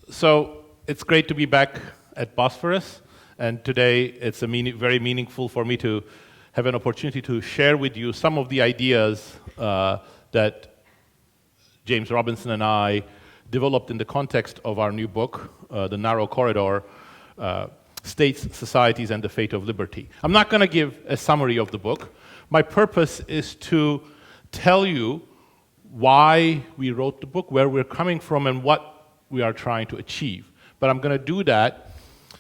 So it's great to be back at Bosphorus, and today it's very meaningful for me to have an opportunity to share with you some of the ideas that James Robinson and I developed in the context of our new book, The Narrow Corridor, States, Societies, and the Fate of Liberty. I'm not going to give a summary of the book. My purpose is to tell you why we wrote the book, where we're coming from, and what we are trying to achieve. But I'm going to do that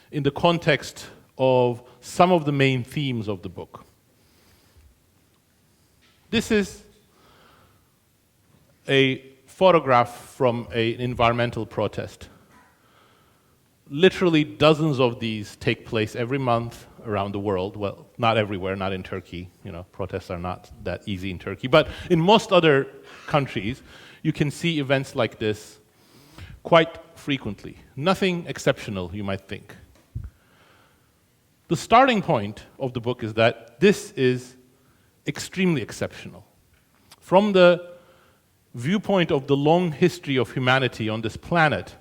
in the context of some of the main themes of the book. This is a photograph from an environmental protest. Literally dozens of these take place every month around the world. Well, not everywhere, not in Turkey. You know, protests are not that easy in Turkey. But in most other countries, you can see events like this quite frequently. Nothing exceptional, you might think. The starting point of the book is that this is extremely exceptional. From the viewpoint of the long history of humanity on this planet,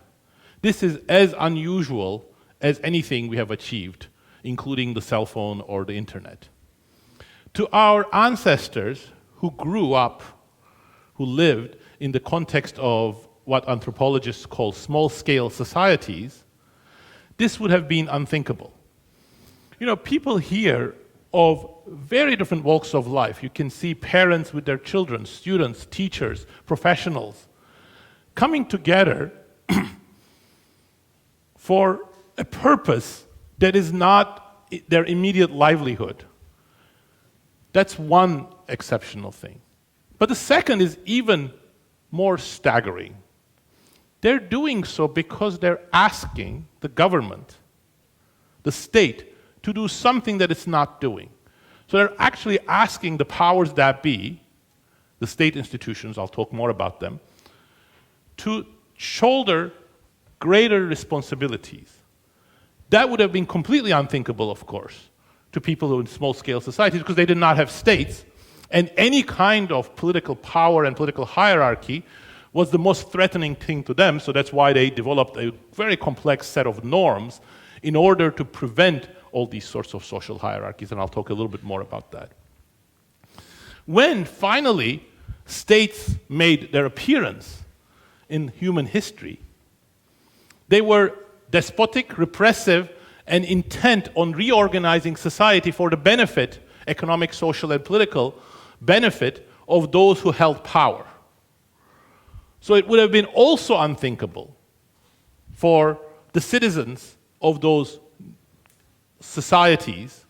this is as unusual as anything we have achieved, including the cell phone or the internet. To our ancestors who grew up, who lived in the context of what anthropologists call small-scale societies, this would have been unthinkable. You know, people here of very different walks of life. You can see parents with their children, students, teachers, professionals, coming together for a purpose that is not their immediate livelihood. That's one exceptional thing. But the second is even more staggering. They're doing so because they're asking the government, the state, to do something that it's not doing. So they're actually asking the powers that be, the state institutions, I'll talk more about them, to shoulder greater responsibilities. That would have been completely unthinkable, of course, to people who in small-scale societies, because they did not have states, and any kind of political power and political hierarchy was the most threatening thing to them, so that's why they developed a very complex set of norms in order to prevent all these sorts of social hierarchies, and I'll talk a little bit more about that. When finally states made their appearance in human history, they were despotic, repressive, and intent on reorganizing society for the benefit, economic, social, and political benefit of those who held power. So it would have been also unthinkable for the citizens of those societies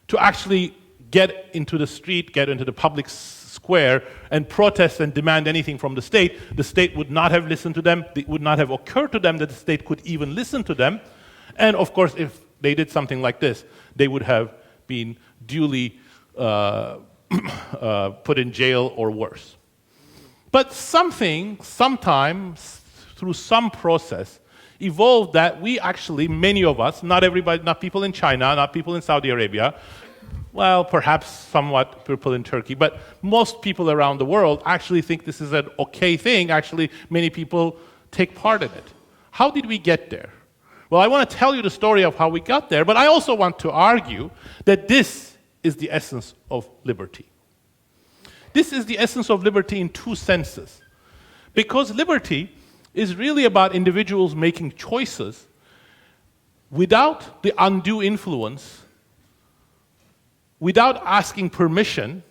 to actually get into the street, get into the public square, and protest and demand anything from the state. The state would not have listened to them. It would not have occurred to them that the state could even listen to them. And of course, if they did something like this, they would have been duly put in jail or worse. But something, sometimes, through some process, evolved that we actually, many of us, not everybody, not people in China, not people in Saudi Arabia, well, perhaps somewhat people in Turkey, but most people around the world actually think this is an okay thing. Actually, many people take part in it. How did we get there? Well, I want to tell you the story of how we got there, but I also want to argue that this is the essence of liberty. This is the essence of liberty in two senses. Because liberty is really about individuals making choices without the undue influence, without asking permission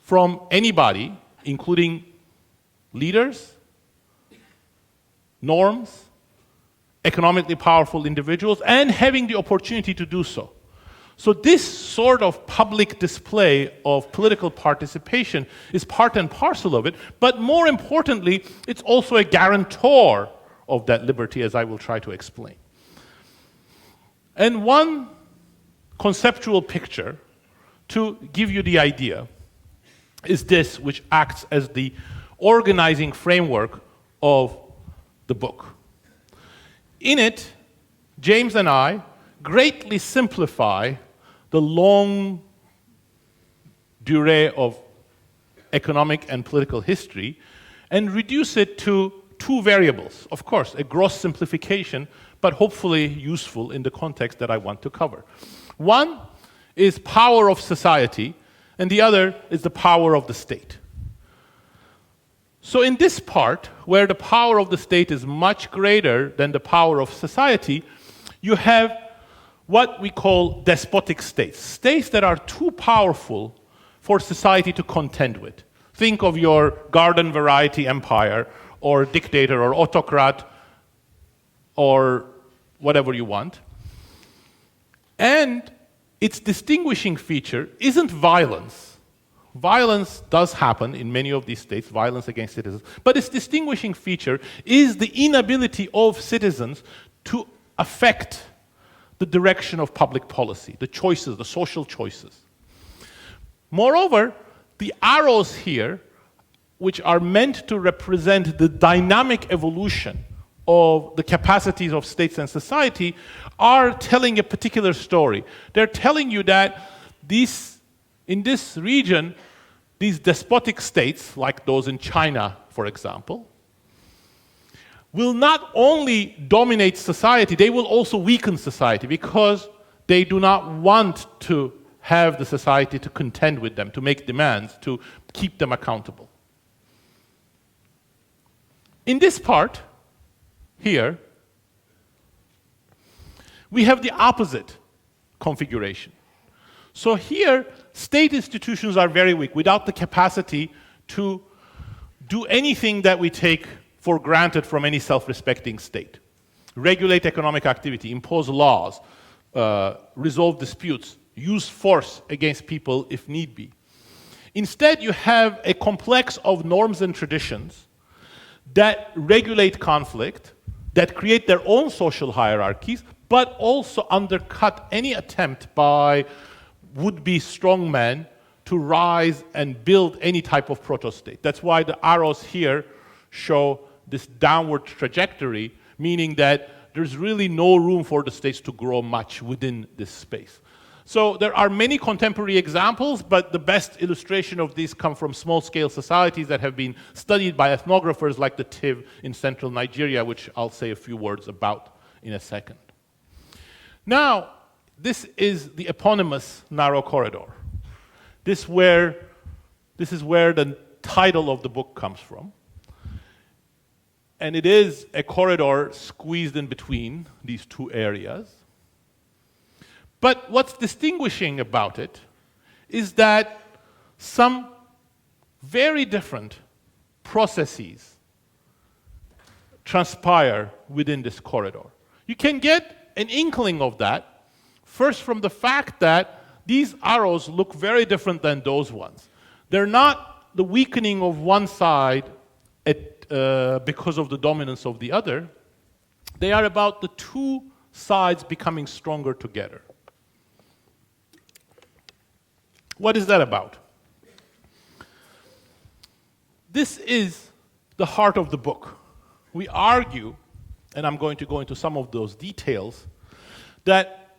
from anybody, including leaders, norms, economically powerful individuals, and having the opportunity to do so. So this sort of public display of political participation is part and parcel of it, but more importantly, it's also a guarantor of that liberty, as I will try to explain. And one conceptual picture to give you the idea is this, which acts as the organizing framework of the book. In it, James and I greatly simplify the long durée of economic and political history and reduce it to two variables. Of course, a gross simplification, but hopefully useful in the context that I want to cover. One is power of society, and the other is the power of the state. So in this part, where the power of the state is much greater than the power of society, you have what we call despotic states, states that are too powerful for society to contend with. Think of your garden variety empire, or dictator, or autocrat, or whatever you want. And its distinguishing feature isn't violence. Violence does happen in many of these states, violence against citizens, but its distinguishing feature is the inability of citizens to affect the direction of public policy, the choices, the social choices. Moreover, the arrows here, which are meant to represent the dynamic evolution of the capacities of states and society, are telling a particular story. They're telling you that in this region, these despotic states, like those in China, for example, will not only dominate society, they will also weaken society because they do not want to have the society to contend with them, to make demands, to keep them accountable. In this part, here, we have the opposite configuration. So here, state institutions are very weak, without the capacity to do anything that we take for granted from any self-respecting state. Regulate economic activity, impose laws, resolve disputes, use force against people if need be. Instead, you have a complex of norms and traditions that regulate conflict, that create their own social hierarchies, but also undercut any attempt by would-be strongmen to rise and build any type of proto-state. That's why the arrows here show this downward trajectory, meaning that there's really no room for the states to grow much within this space. So there are many contemporary examples, but the best illustration of these come from small-scale societies that have been studied by ethnographers like the Tiv in central Nigeria, which I'll say a few words about in a second. Now, this is the eponymous narrow corridor. This is where the title of the book comes from. And it is a corridor squeezed in between these two areas. But what's distinguishing about it is that some very different processes transpire within this corridor. You can get an inkling of that first from the fact that these arrows look very different than those ones. They're not the weakening of one side because of the dominance of the other. They are about the two sides becoming stronger together. What is that about? This is the heart of the book. We argue, and I'm going to go into some of those details, that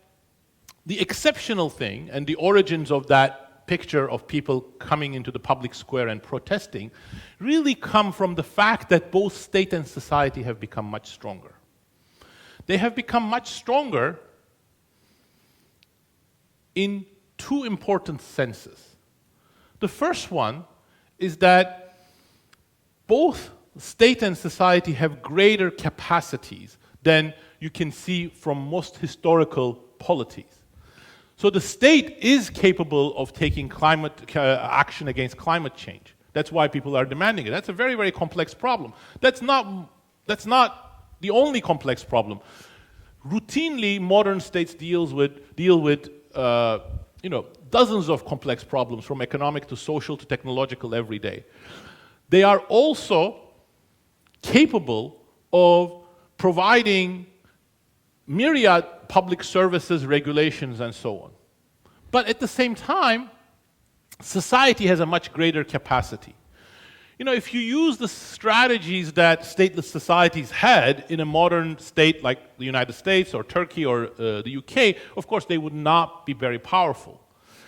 the exceptional thing and the origins of that picture of people coming into the public square and protesting really come from the fact that both state and society have become much stronger. They have become much stronger in two important senses. The first one is that both state and society have greater capacities than you can see from most historical polities. So the state is capable of taking action against climate change. That's why people are demanding it. That's a very, very complex problem. That's not the only complex problem. Routinely, modern states deal with dozens of complex problems, from economic to social to technological, every day. They are also capable of providing myriad public services, regulations, and so on. But at the same time, society has a much greater capacity. If you use the strategies that stateless societies had in a modern state like the United States or Turkey or the UK, of course they would not be very powerful.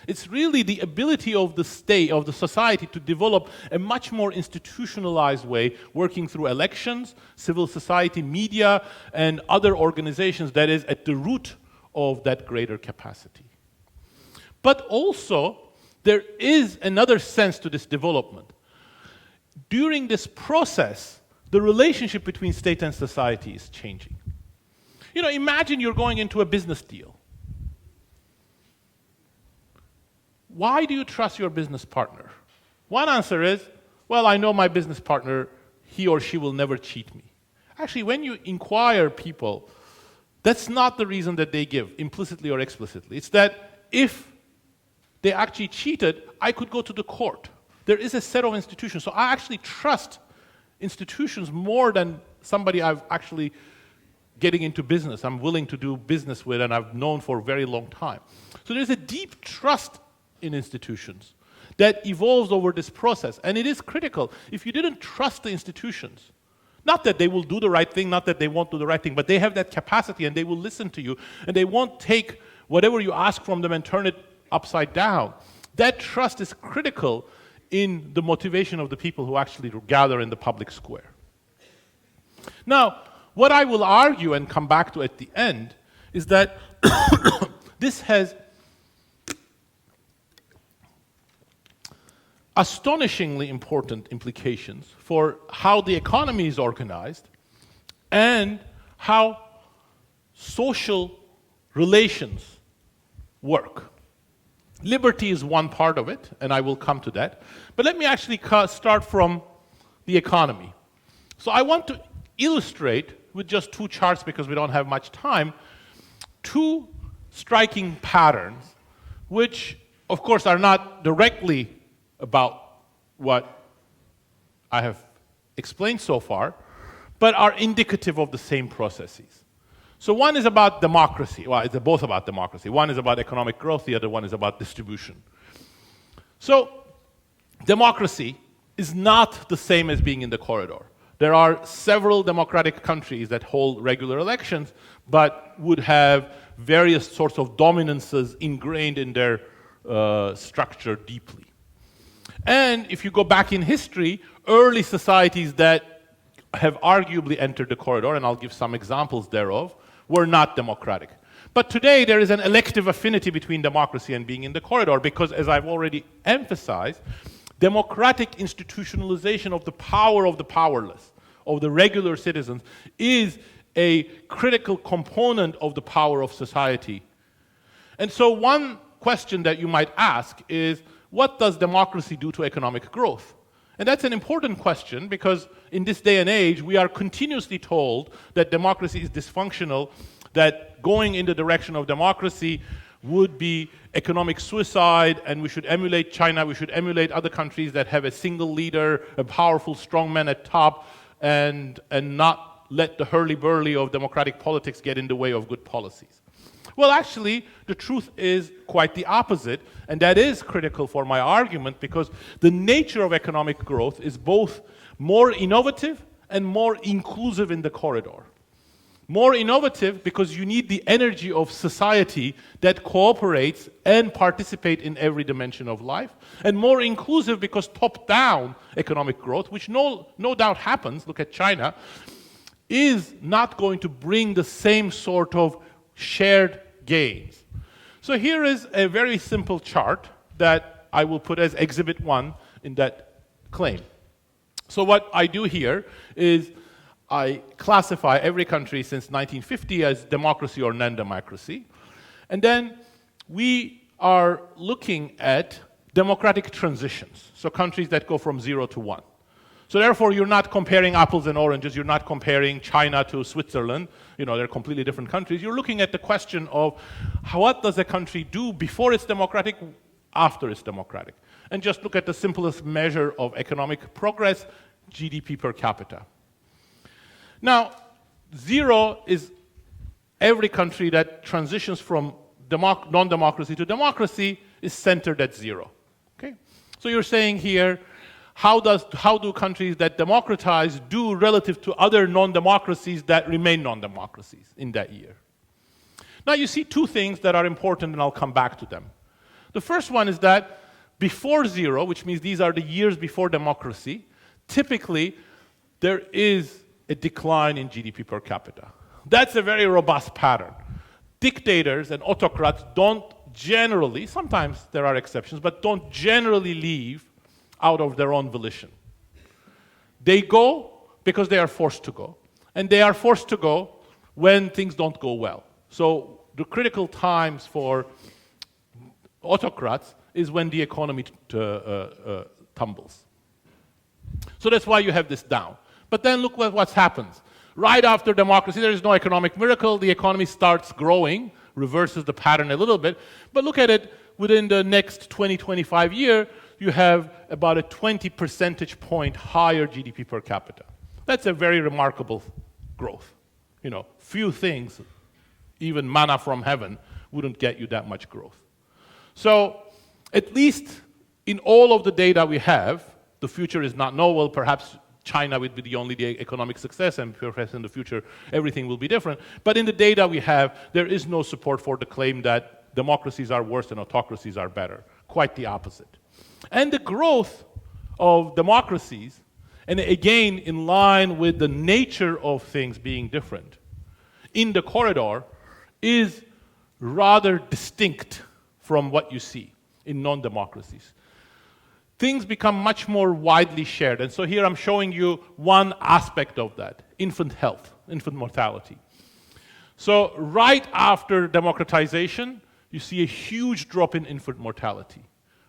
It's really the ability of the state, of the society, to develop a much more institutionalized way, working through elections, civil society, media, and other organizations that is at the root of that greater capacity. But also, there is another sense to this development. During this process, the relationship between state and society is changing. You know, imagine you're going into a business deal. Why do you trust your business partner? One answer is, well, I know my business partner, he or she will never cheat me. Actually, when you inquire people, that's not the reason that they give, implicitly or explicitly. It's that if they actually cheated, I could go to the court. There is a set of institutions. So I actually trust institutions more than somebody I've actually getting into business, I'm willing to do business with, and I've known for a very long time. So there's a deep trust in institutions that evolves over this process. And it is critical. If you didn't trust the institutions, not that they will do the right thing, not that they won't do the right thing, but they have that capacity and they will listen to you, and they won't take whatever you ask from them and turn it upside down. That trust is critical in the motivation of the people who actually gather in the public square. Now, what I will argue and come back to at the end is that this has astonishingly important implications for how the economy is organized and how social relations work. Liberty is one part of it, and I will come to that. But let me actually start from the economy. So I want to illustrate with just two charts, because we don't have much time, two striking patterns, which, of course, are not directly about what I have explained so far, but are indicative of the same processes. So one is about democracy. Well, they're both about democracy. One is about economic growth, the other one is about distribution. So democracy is not the same as being in the corridor. There are several democratic countries that hold regular elections, but would have various sorts of dominances ingrained in their structure deeply. And if you go back in history, early societies that have arguably entered the corridor, and I'll give some examples thereof, were not democratic. But today there is an elective affinity between democracy and being in the corridor, because, as I've already emphasized, democratic institutionalization of the power of the powerless, of the regular citizens, is a critical component of the power of society. And so one question that you might ask is, what does democracy do to economic growth? And that's an important question, because in this day and age, we are continuously told that democracy is dysfunctional, that going in the direction of democracy would be economic suicide, and we should emulate China, we should emulate other countries that have a single leader, a powerful strongman at top, and not let the hurly-burly of democratic politics get in the way of good policies. Well, actually, the truth is quite the opposite, and that is critical for my argument, because the nature of economic growth is both more innovative and more inclusive in the corridor. More innovative because you need the energy of society that cooperates and participates in every dimension of life, and more inclusive because top-down economic growth, which no doubt happens, look at China, is not going to bring the same sort of shared gains. So here is a very simple chart that I will put as Exhibit 1 in that claim. So what I do here is I classify every country since 1950 as democracy or non-democracy, and then we are looking at democratic transitions, so countries that go from 0 to 1. So therefore, you're not comparing apples and oranges, you're not comparing China to Switzerland, they're completely different countries. You're looking at the question of what does a country do before it's democratic, after it's democratic. And just look at the simplest measure of economic progress, GDP per capita. Now, 0 is every country that transitions from non-democracy to democracy is centered at 0. Okay? So you're saying here, how do countries that democratize do relative to other non-democracies that remain non-democracies in that year? Now you see two things that are important, and I'll come back to them. The first one is that before zero, which means these are the years before democracy, typically there is a decline in GDP per capita. That's a very robust pattern. Dictators and autocrats don't generally, sometimes there are exceptions, but don't generally leave out of their own volition. They go because they are forced to go. And they are forced to go when things don't go well. So the critical times for autocrats is when the economy tumbles. So that's why you have this down. But then look what happens. Right after democracy, there is no economic miracle. The economy starts growing, reverses the pattern a little bit. But look at it, within the next 20, 25 years, you have about a 20 percentage point higher GDP per capita. That's a very remarkable growth. You know, few things, even manna from heaven, wouldn't get you that much growth. So, at least in all of the data we have, the future is not known. Perhaps China would be the only economic success, and perhaps in the future everything will be different. But in the data we have, there is no support for the claim that democracies are worse and autocracies are better. Quite the opposite. And the growth of democracies, and again in line with the nature of things being different, in the corridor is rather distinct from what you see in non-democracies. Things become much more widely shared. And so here I'm showing you one aspect of that, infant health, infant mortality. So right after democratization, you see a huge drop in infant mortality.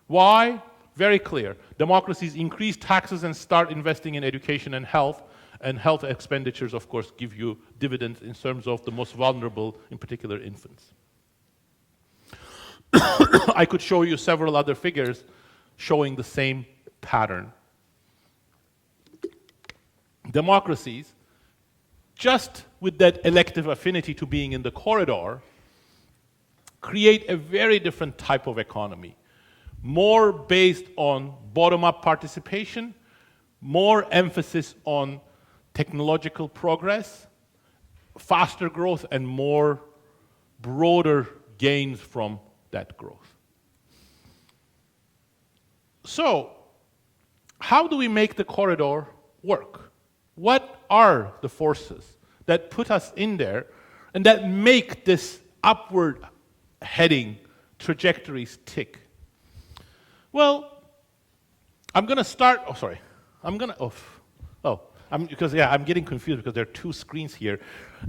Why? Very clear. Democracies increase taxes and start investing in education and health expenditures, of course, give you dividends in terms of the most vulnerable, in particular infants. I could show you several other figures showing the same pattern. Democracies, just with that elective affinity to being in the corridor, create a very different type of economy, more based on bottom-up participation, more emphasis on technological progress, faster growth, and more broader gains from that growth. So, how do we make the corridor work? What are the forces that put us in there and that make this upward heading trajectories tick? Well, I'm going to start, I'm getting confused because there are two screens here,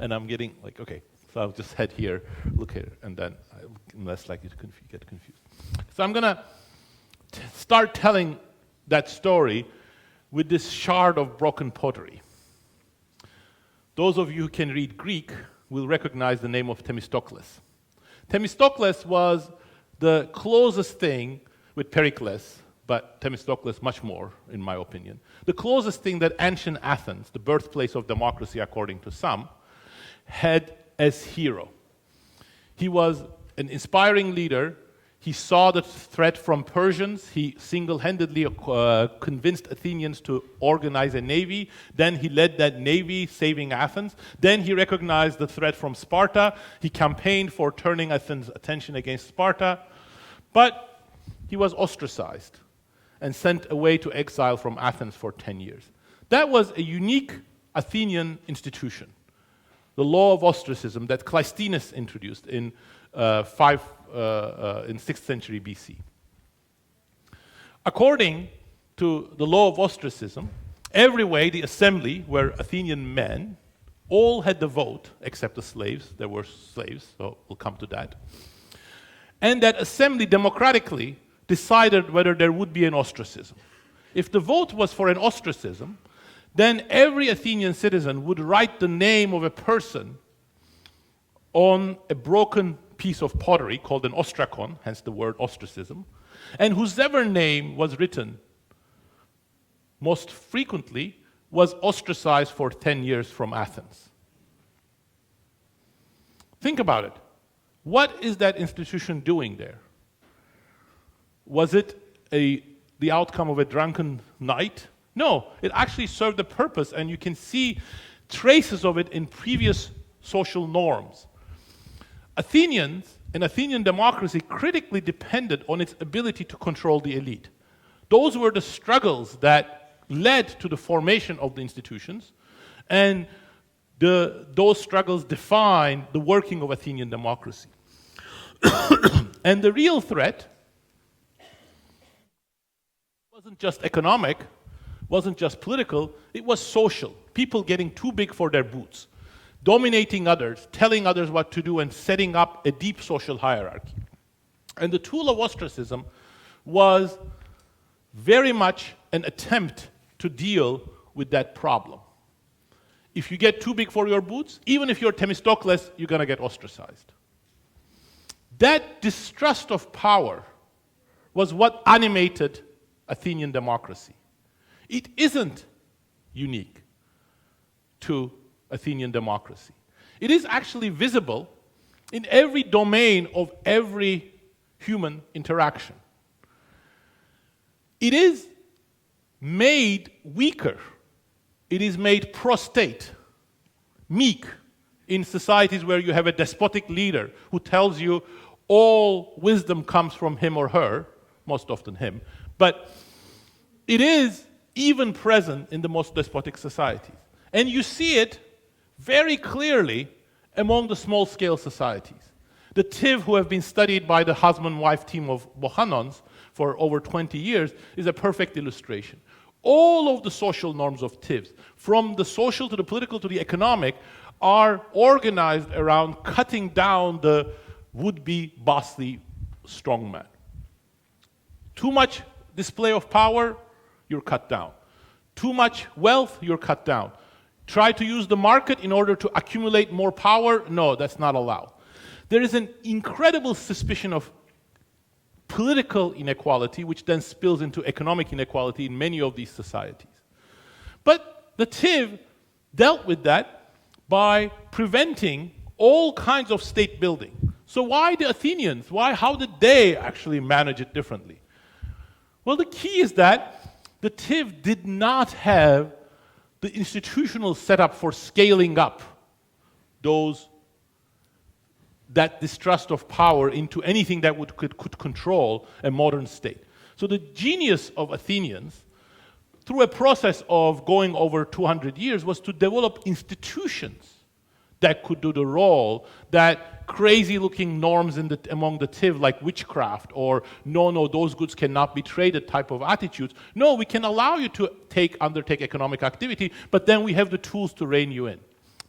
and I'm getting like, okay, so I'll just head here, look here, and then I'm less likely to get confused. So I'm going to start telling that story with this shard of broken pottery. Those of you who can read Greek will recognize the name of Themistocles. Themistocles was the closest thing with Pericles, but Themistocles much more, in my opinion. The closest thing that ancient Athens, the birthplace of democracy according to some, had as hero. He was an inspiring leader. He saw the threat from Persians. He single-handedly convinced Athenians to organize a navy. Then he led that navy, saving Athens. Then he recognized the threat from Sparta. He campaigned for turning Athens' attention against Sparta. But he was ostracized and sent away to exile from Athens for 10 years. That was a unique Athenian institution, the law of ostracism that Cleisthenes introduced in 6th century BC. According to the law of ostracism, every way the assembly were Athenian men, all had the vote, except the slaves. There were slaves, so we'll come to that. And that assembly democratically decided whether there would be an ostracism. If the vote was for an ostracism, then every Athenian citizen would write the name of a person on a broken piece of pottery called an ostrakon, hence the word ostracism, and whosever name was written most frequently was ostracized for 10 years from Athens. Think about it. What is that institution doing there? Was it the outcome of a drunken night? No, it actually served a purpose, and you can see traces of it in previous social norms. Athenians an Athenian democracy critically depended on its ability to control the elite. Those were the struggles that led to the formation of the institutions, and those struggles defined the working of Athenian democracy. And the real threat wasn't just economic, wasn't just political, it was social. People getting too big for their boots, dominating others, telling others what to do, and setting up a deep social hierarchy. And the tool of ostracism was very much an attempt to deal with that problem. If you get too big for your boots, even if you're Themistocles, you're going to get ostracized. That distrust of power was what animated Athenian democracy. It isn't unique to Athenian democracy. It is actually visible in every domain of every human interaction. It is made weaker. It is made prostate, meek, in societies where you have a despotic leader who tells you all wisdom comes from him or her, most often him. But it is even present in the most despotic societies. And you see it very clearly among the small-scale societies. The Tiv, who have been studied by the husband-wife team of Bohanons for over 20 years, is a perfect illustration. All of the social norms of Tivs, from the social to the political to the economic, are organized around cutting down the would-be bossy strongman. Too much display of power, you're cut down. Too much wealth, you're cut down. Try to use the market in order to accumulate more power, no, that's not allowed. There is an incredible suspicion of political inequality, which then spills into economic inequality in many of these societies. But the Tiv dealt with that by preventing all kinds of state building. So why the Athenians? How did they actually manage it differently? Well, the key is that the Tiv did not have the institutional setup for scaling up that distrust of power into anything that could control a modern state. So the genius of Athenians, through a process of going over 200 years, was to develop institutions that could do the role that crazy-looking norms among the Tiv, like witchcraft, or no, those goods cannot be traded type of attitudes. No, we can allow you to undertake economic activity, but then we have the tools to rein you in.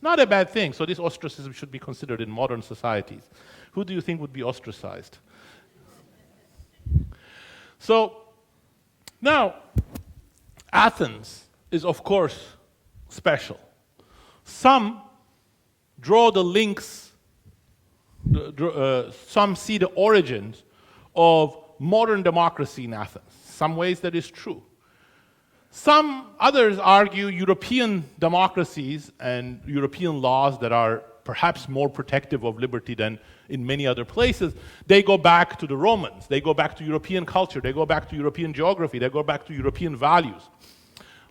Not a bad thing. So this ostracism should be considered in modern societies. Who do you think would be ostracized? So now, Athens is, of course, special. Some draw the links, some see the origins of modern democracy in Athens. Some ways that is true. Some others argue European democracies and European laws that are perhaps more protective of liberty than in many other places, they go back to the Romans, they go back to European culture, they go back to European geography, they go back to European values.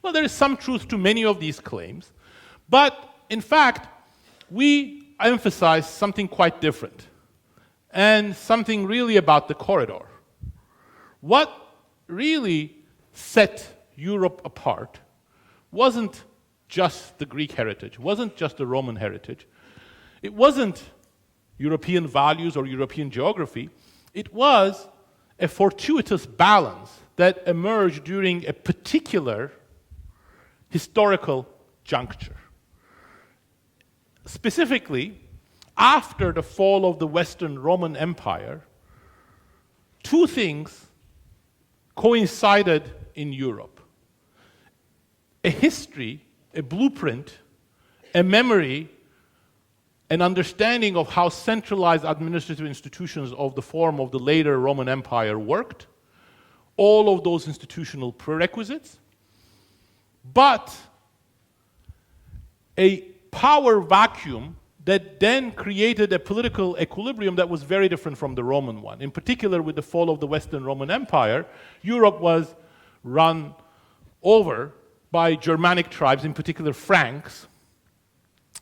Well, there is some truth to many of these claims, but in fact, we emphasize something quite different, and something really about the corridor. What really set Europe apart wasn't just the Greek heritage, wasn't just the Roman heritage. It wasn't European values or European geography. It was a fortuitous balance that emerged during a particular historical juncture. Specifically, after the fall of the Western Roman Empire, two things coincided in Europe. A history, a blueprint, a memory, an understanding of how centralized administrative institutions of the form of the later Roman Empire worked, all of those institutional prerequisites, but a power vacuum that then created a political equilibrium that was very different from the Roman one. In particular, with the fall of the Western Roman Empire, Europe was run over by Germanic tribes, in particular Franks,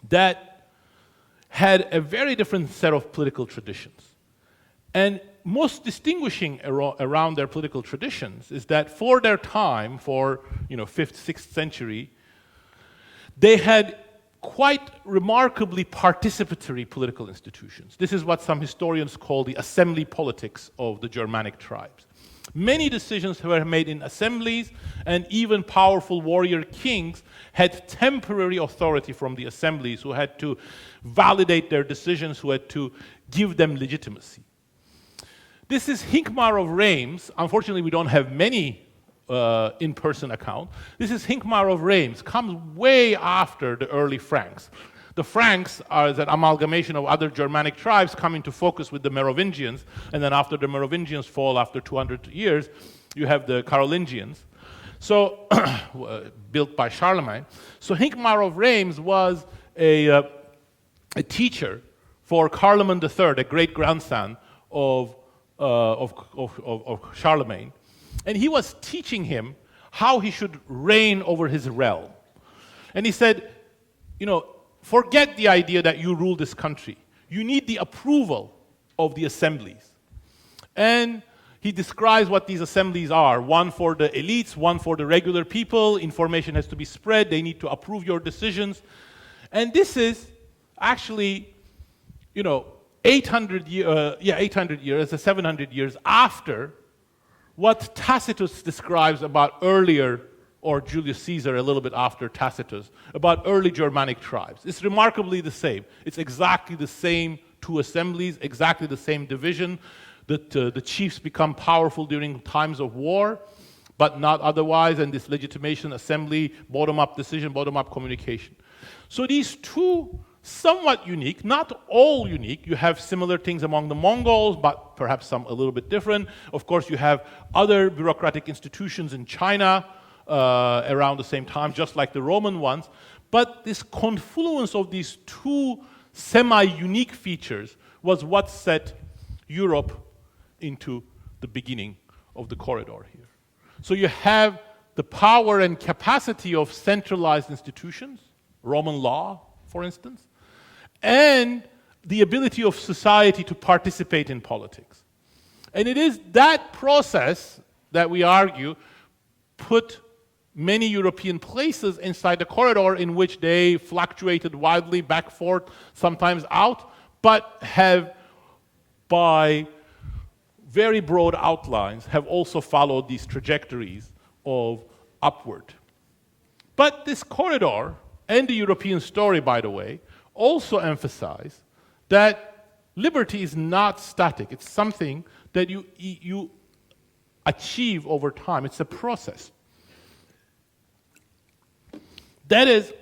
that had a very different set of political traditions. And most distinguishing around their political traditions is that for their time, for 5th, 6th century, they had quite remarkably participatory political institutions. This is what some historians call the assembly politics of the Germanic tribes. Many decisions were made in assemblies, and even powerful warrior kings had temporary authority from the assemblies who had to validate their decisions, who had to give them legitimacy. This is Hincmar of Reims. Unfortunately, we don't have many in-person account. This is Hincmar of Reims, comes way after the early Franks. The Franks are that amalgamation of other Germanic tribes come into focus with the Merovingians, and then after the Merovingians fall after 200 years, you have the Carolingians, so built by Charlemagne. So Hincmar of Reims was a teacher for Carloman III, a great-grandson of Charlemagne, and he was teaching him how he should reign over his realm. And he said, forget the idea that you rule this country. You need the approval of the assemblies. And he describes what these assemblies are. One for the elites, one for the regular people. Information has to be spread. They need to approve your decisions. And this is actually, 800 years, 700 years after what Tacitus describes about earlier, or Julius Caesar a little bit after Tacitus, about early Germanic tribes. It's remarkably the same. It's exactly the same two assemblies, exactly the same division, that the chiefs become powerful during times of war, but not otherwise, and this legitimation, assembly, bottom-up decision, bottom-up communication. So these two, somewhat unique, not all unique. You have similar things among the Mongols, but perhaps some a little bit different. Of course, you have other bureaucratic institutions in China around the same time, just like the Roman ones. But this confluence of these two semi-unique features was what set Europe into the beginning of the corridor here. So you have the power and capacity of centralized institutions, Roman law, for instance, and the ability of society to participate in politics. And it is that process that we argue put many European places inside the corridor in which they fluctuated wildly back, forth, sometimes out, but have, by very broad outlines, have also followed these trajectories of upward. But this corridor, and the European story, by the way, also emphasize that liberty is not static. It's something that you achieve over time. It's a process. That is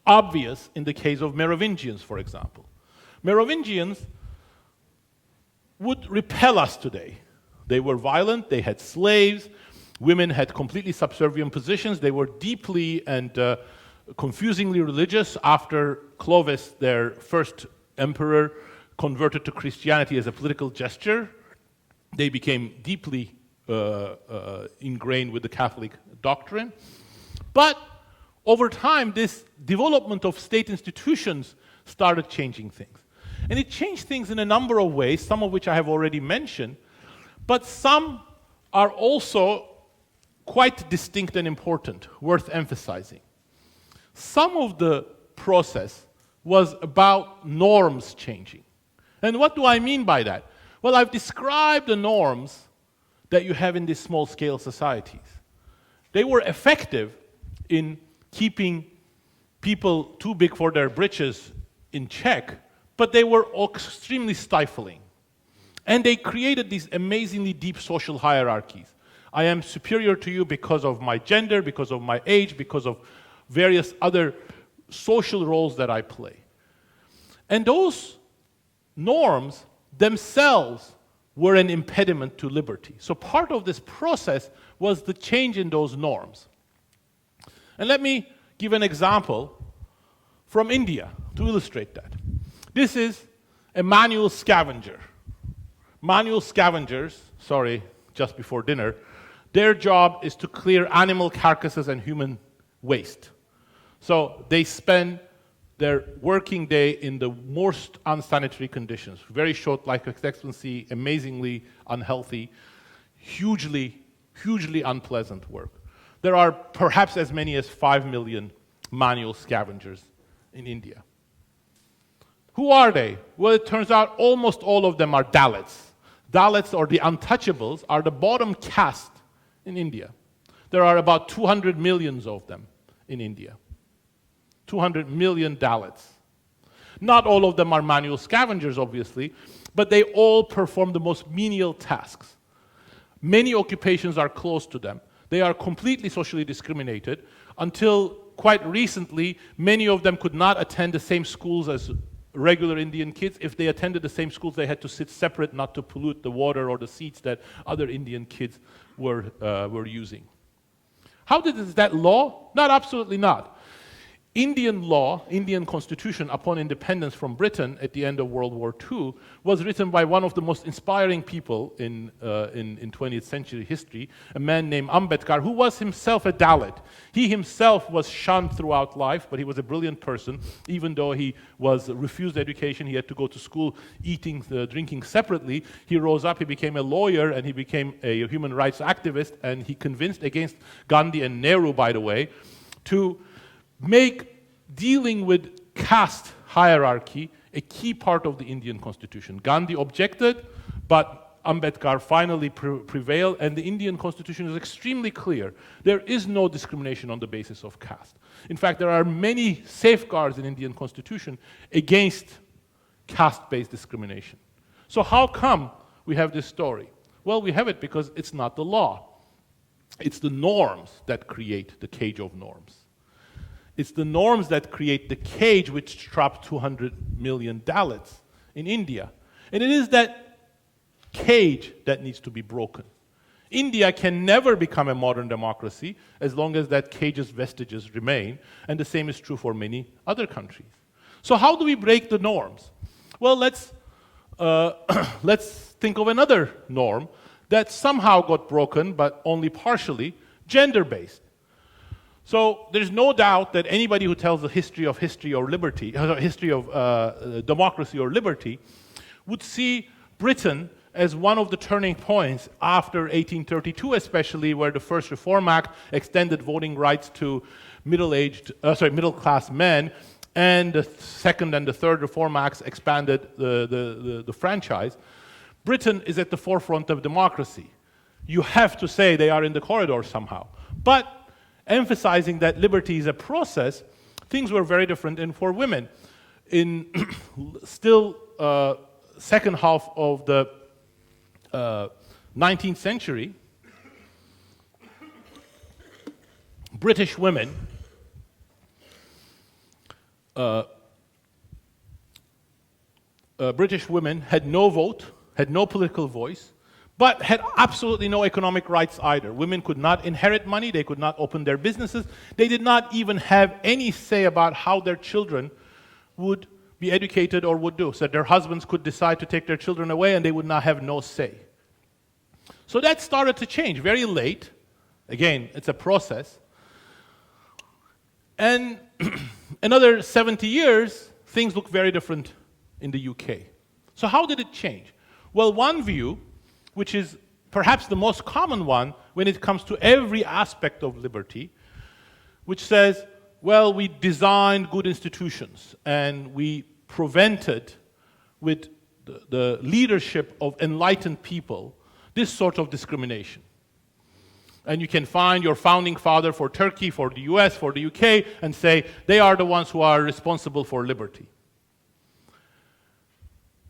obvious in the case of Merovingians, for example. Merovingians would repel us today. They were violent, they had slaves, women had completely subservient positions, they were deeply and confusingly religious. After Clovis, their first emperor, converted to Christianity as a political gesture, they became deeply ingrained with the Catholic doctrine. But over time, this development of state institutions started changing things. And it changed things in a number of ways, some of which I have already mentioned, but some are also quite distinct and important, worth emphasizing. Some of the process was about norms changing. And what do I mean by that? Well, I've described the norms that you have in these small-scale societies. They were effective in keeping people too big for their britches in check, but they were extremely stifling. And they created these amazingly deep social hierarchies. I am superior to you because of my gender, because of my age, because of various other social roles that I play. And those norms themselves were an impediment to liberty. So part of this process was the change in those norms. And let me give an example from India to illustrate that. This is a manual scavenger. Manual scavengers, just before dinner, their job is to clear animal carcasses and human waste. So they spend their working day in the most unsanitary conditions. Very short life expectancy, amazingly unhealthy, hugely unpleasant work. There are perhaps as many as 5 million manual scavengers in India. Who are they? Well, it turns out almost all of them are Dalits. Dalits, or the untouchables, are the bottom caste in India. There are about 200 million of them in India. 200 million Dalits. Not all of them are manual scavengers, obviously, but they all perform the most menial tasks. Many occupations are close to them. They are completely socially discriminated. Until quite recently, many of them could not attend the same schools as regular Indian kids. If they attended the same schools, they had to sit separate not to pollute the water or the seats that other Indian kids were using. How is that law? Not absolutely not. Indian law, Indian constitution upon independence from Britain at the end of World War II was written by one of the most inspiring people in 20th century history, a man named Ambedkar, who was himself a Dalit. He himself was shunned throughout life, but he was a brilliant person. Even though he was refused education, he had to go to school eating, drinking separately. He rose up, he became a lawyer, and he became a human rights activist, and he convinced, against Gandhi and Nehru, by the way, to make dealing with caste hierarchy a key part of the Indian constitution. Gandhi objected, but Ambedkar finally prevailed, and the Indian constitution is extremely clear. There is no discrimination on the basis of caste. In fact, there are many safeguards in Indian constitution against caste-based discrimination. So how come we have this story? Well, we have it because it's not the law. It's the norms that create the cage of norms. It's the norms that create the cage which trapped 200 million Dalits in India. And it is that cage that needs to be broken. India can never become a modern democracy as long as that cage's vestiges remain, and the same is true for many other countries. So how do we break the norms? Well, let's think of another norm that somehow got broken, but only partially, gender-based. So there's no doubt that anybody who tells the history of democracy or liberty would see Britain as one of the turning points after 1832, especially, where the first Reform Act extended voting rights to middle-class men, and the second and the third Reform Acts expanded the franchise. Britain is at the forefront of democracy. You have to say they are in the corridor somehow. But emphasizing that liberty is a process, things were very different. And for women, in still second half of the 19th century, British women had no vote, had no political voice, but had absolutely no economic rights either. Women could not inherit money, they could not open their businesses, they did not even have any say about how their children would be educated or would do. So their husbands could decide to take their children away and they would not have no say. So that started to change very late. Again, it's a process. And another 70 years, things look very different in the UK. So how did it change? Well, one view, which is perhaps the most common one when it comes to every aspect of liberty, which says, well, we designed good institutions and we prevented, with the leadership of enlightened people, this sort of discrimination. And you can find your founding father for Turkey, for the US, for the UK, and say they are the ones who are responsible for liberty.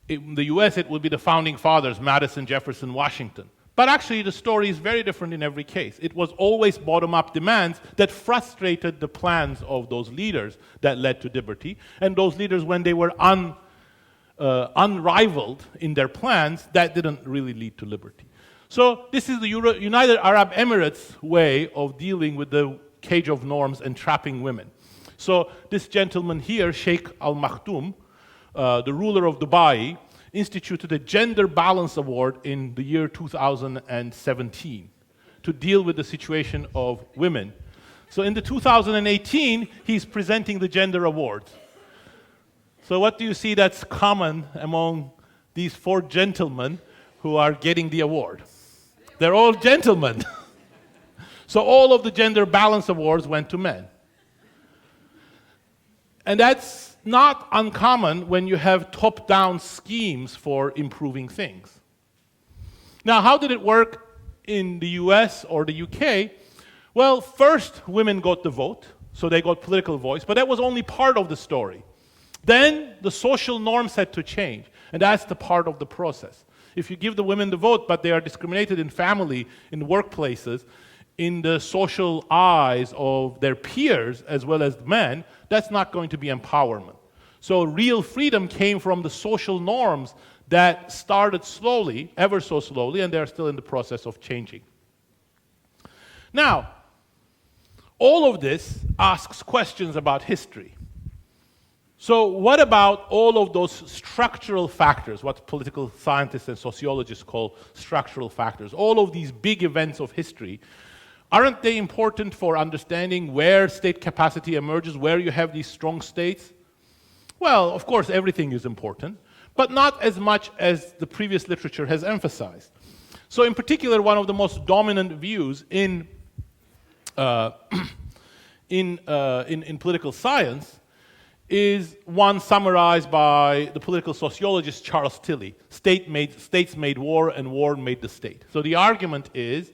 In the US, it would be the founding fathers, Madison, Jefferson, Washington. But actually, the story is very different in every case. It was always bottom-up demands that frustrated the plans of those leaders that led to liberty. And those leaders, when they were unrivaled in their plans, that didn't really lead to liberty. So this is the United Arab Emirates way of dealing with the cage of norms and trapping women. So this gentleman here, Sheikh Al Maktoum, the ruler of Dubai, instituted a Gender Balance Award in the year 2017 to deal with the situation of women. So in the 2018, he's presenting the Gender Award. So what do you see that's common among these 4 gentlemen who are getting the award? They're all gentlemen. So all of the gender balance awards went to men. And that's not uncommon when you have top-down schemes for improving things. Now, how did it work in the US or the UK? Well, first, women got the vote, so they got political voice, but that was only part of the story. Then the social norms had to change, and that's the part of the process. If you give the women the vote, but they are discriminated in family, in workplaces, in the social eyes of their peers as well as men, that's not going to be empowerment. So real freedom came from the social norms that started slowly, ever so slowly, and they're still in the process of changing. Now, all of this asks questions about history. So what about all of those structural factors, what political scientists and sociologists call structural factors, all of these big events of history? Aren't they important for understanding where state capacity emerges, where you have these strong states? Well, of course, everything is important, but not as much as the previous literature has emphasized. So in particular, one of the most dominant views in political science is one summarized by the political sociologist Charles Tilly. States made war, and war made the state. So the argument is,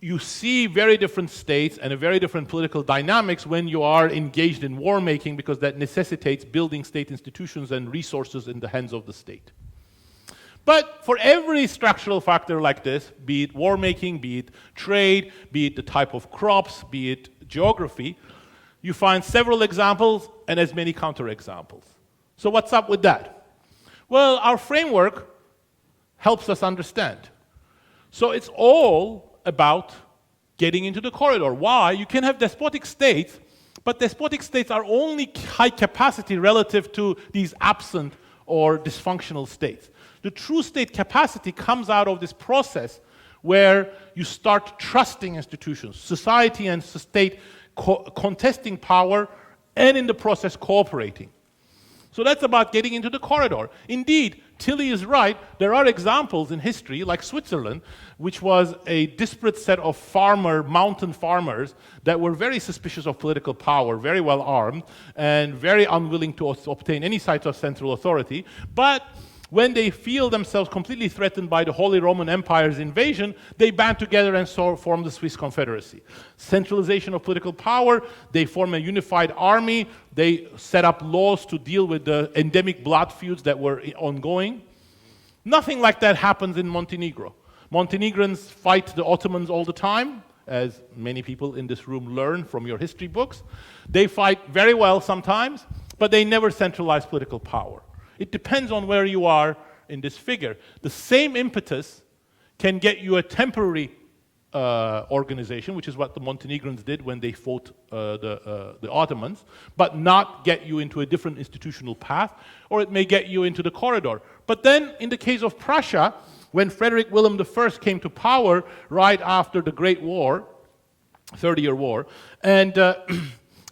you see very different states and a very different political dynamics when you are engaged in war making, because that necessitates building state institutions and resources in the hands of the state. But for every structural factor like this, be it war making, be it trade, be it the type of crops, be it geography, you find several examples and as many counterexamples. So what's up with that? Well, our framework helps us understand. So it's all about getting into the corridor. Why? You can have despotic states, but despotic states are only high capacity relative to these absent or dysfunctional states. The true state capacity comes out of this process where you start trusting institutions, society and state contesting power, and in the process cooperating. So that's about getting into the corridor. Indeed, Tilly is right. There are examples in history, like Switzerland, which was a disparate set of mountain farmers that were very suspicious of political power, very well armed, and very unwilling to obtain any sort of central authority. But when they feel themselves completely threatened by the Holy Roman Empire's invasion, they band together and form the Swiss Confederacy. Centralization of political power, they form a unified army, they set up laws to deal with the endemic blood feuds that were ongoing. Nothing like that happens in Montenegro. Montenegrins fight the Ottomans all the time, as many people in this room learn from your history books. They fight very well sometimes, but they never centralize political power. It depends on where you are in this figure. The same impetus can get you a temporary organization, which is what the Montenegrins did when they fought the Ottomans, but not get you into a different institutional path, or it may get you into the corridor. But then, in the case of Prussia, when Frederick William I came to power right after the Great War, 30-year War,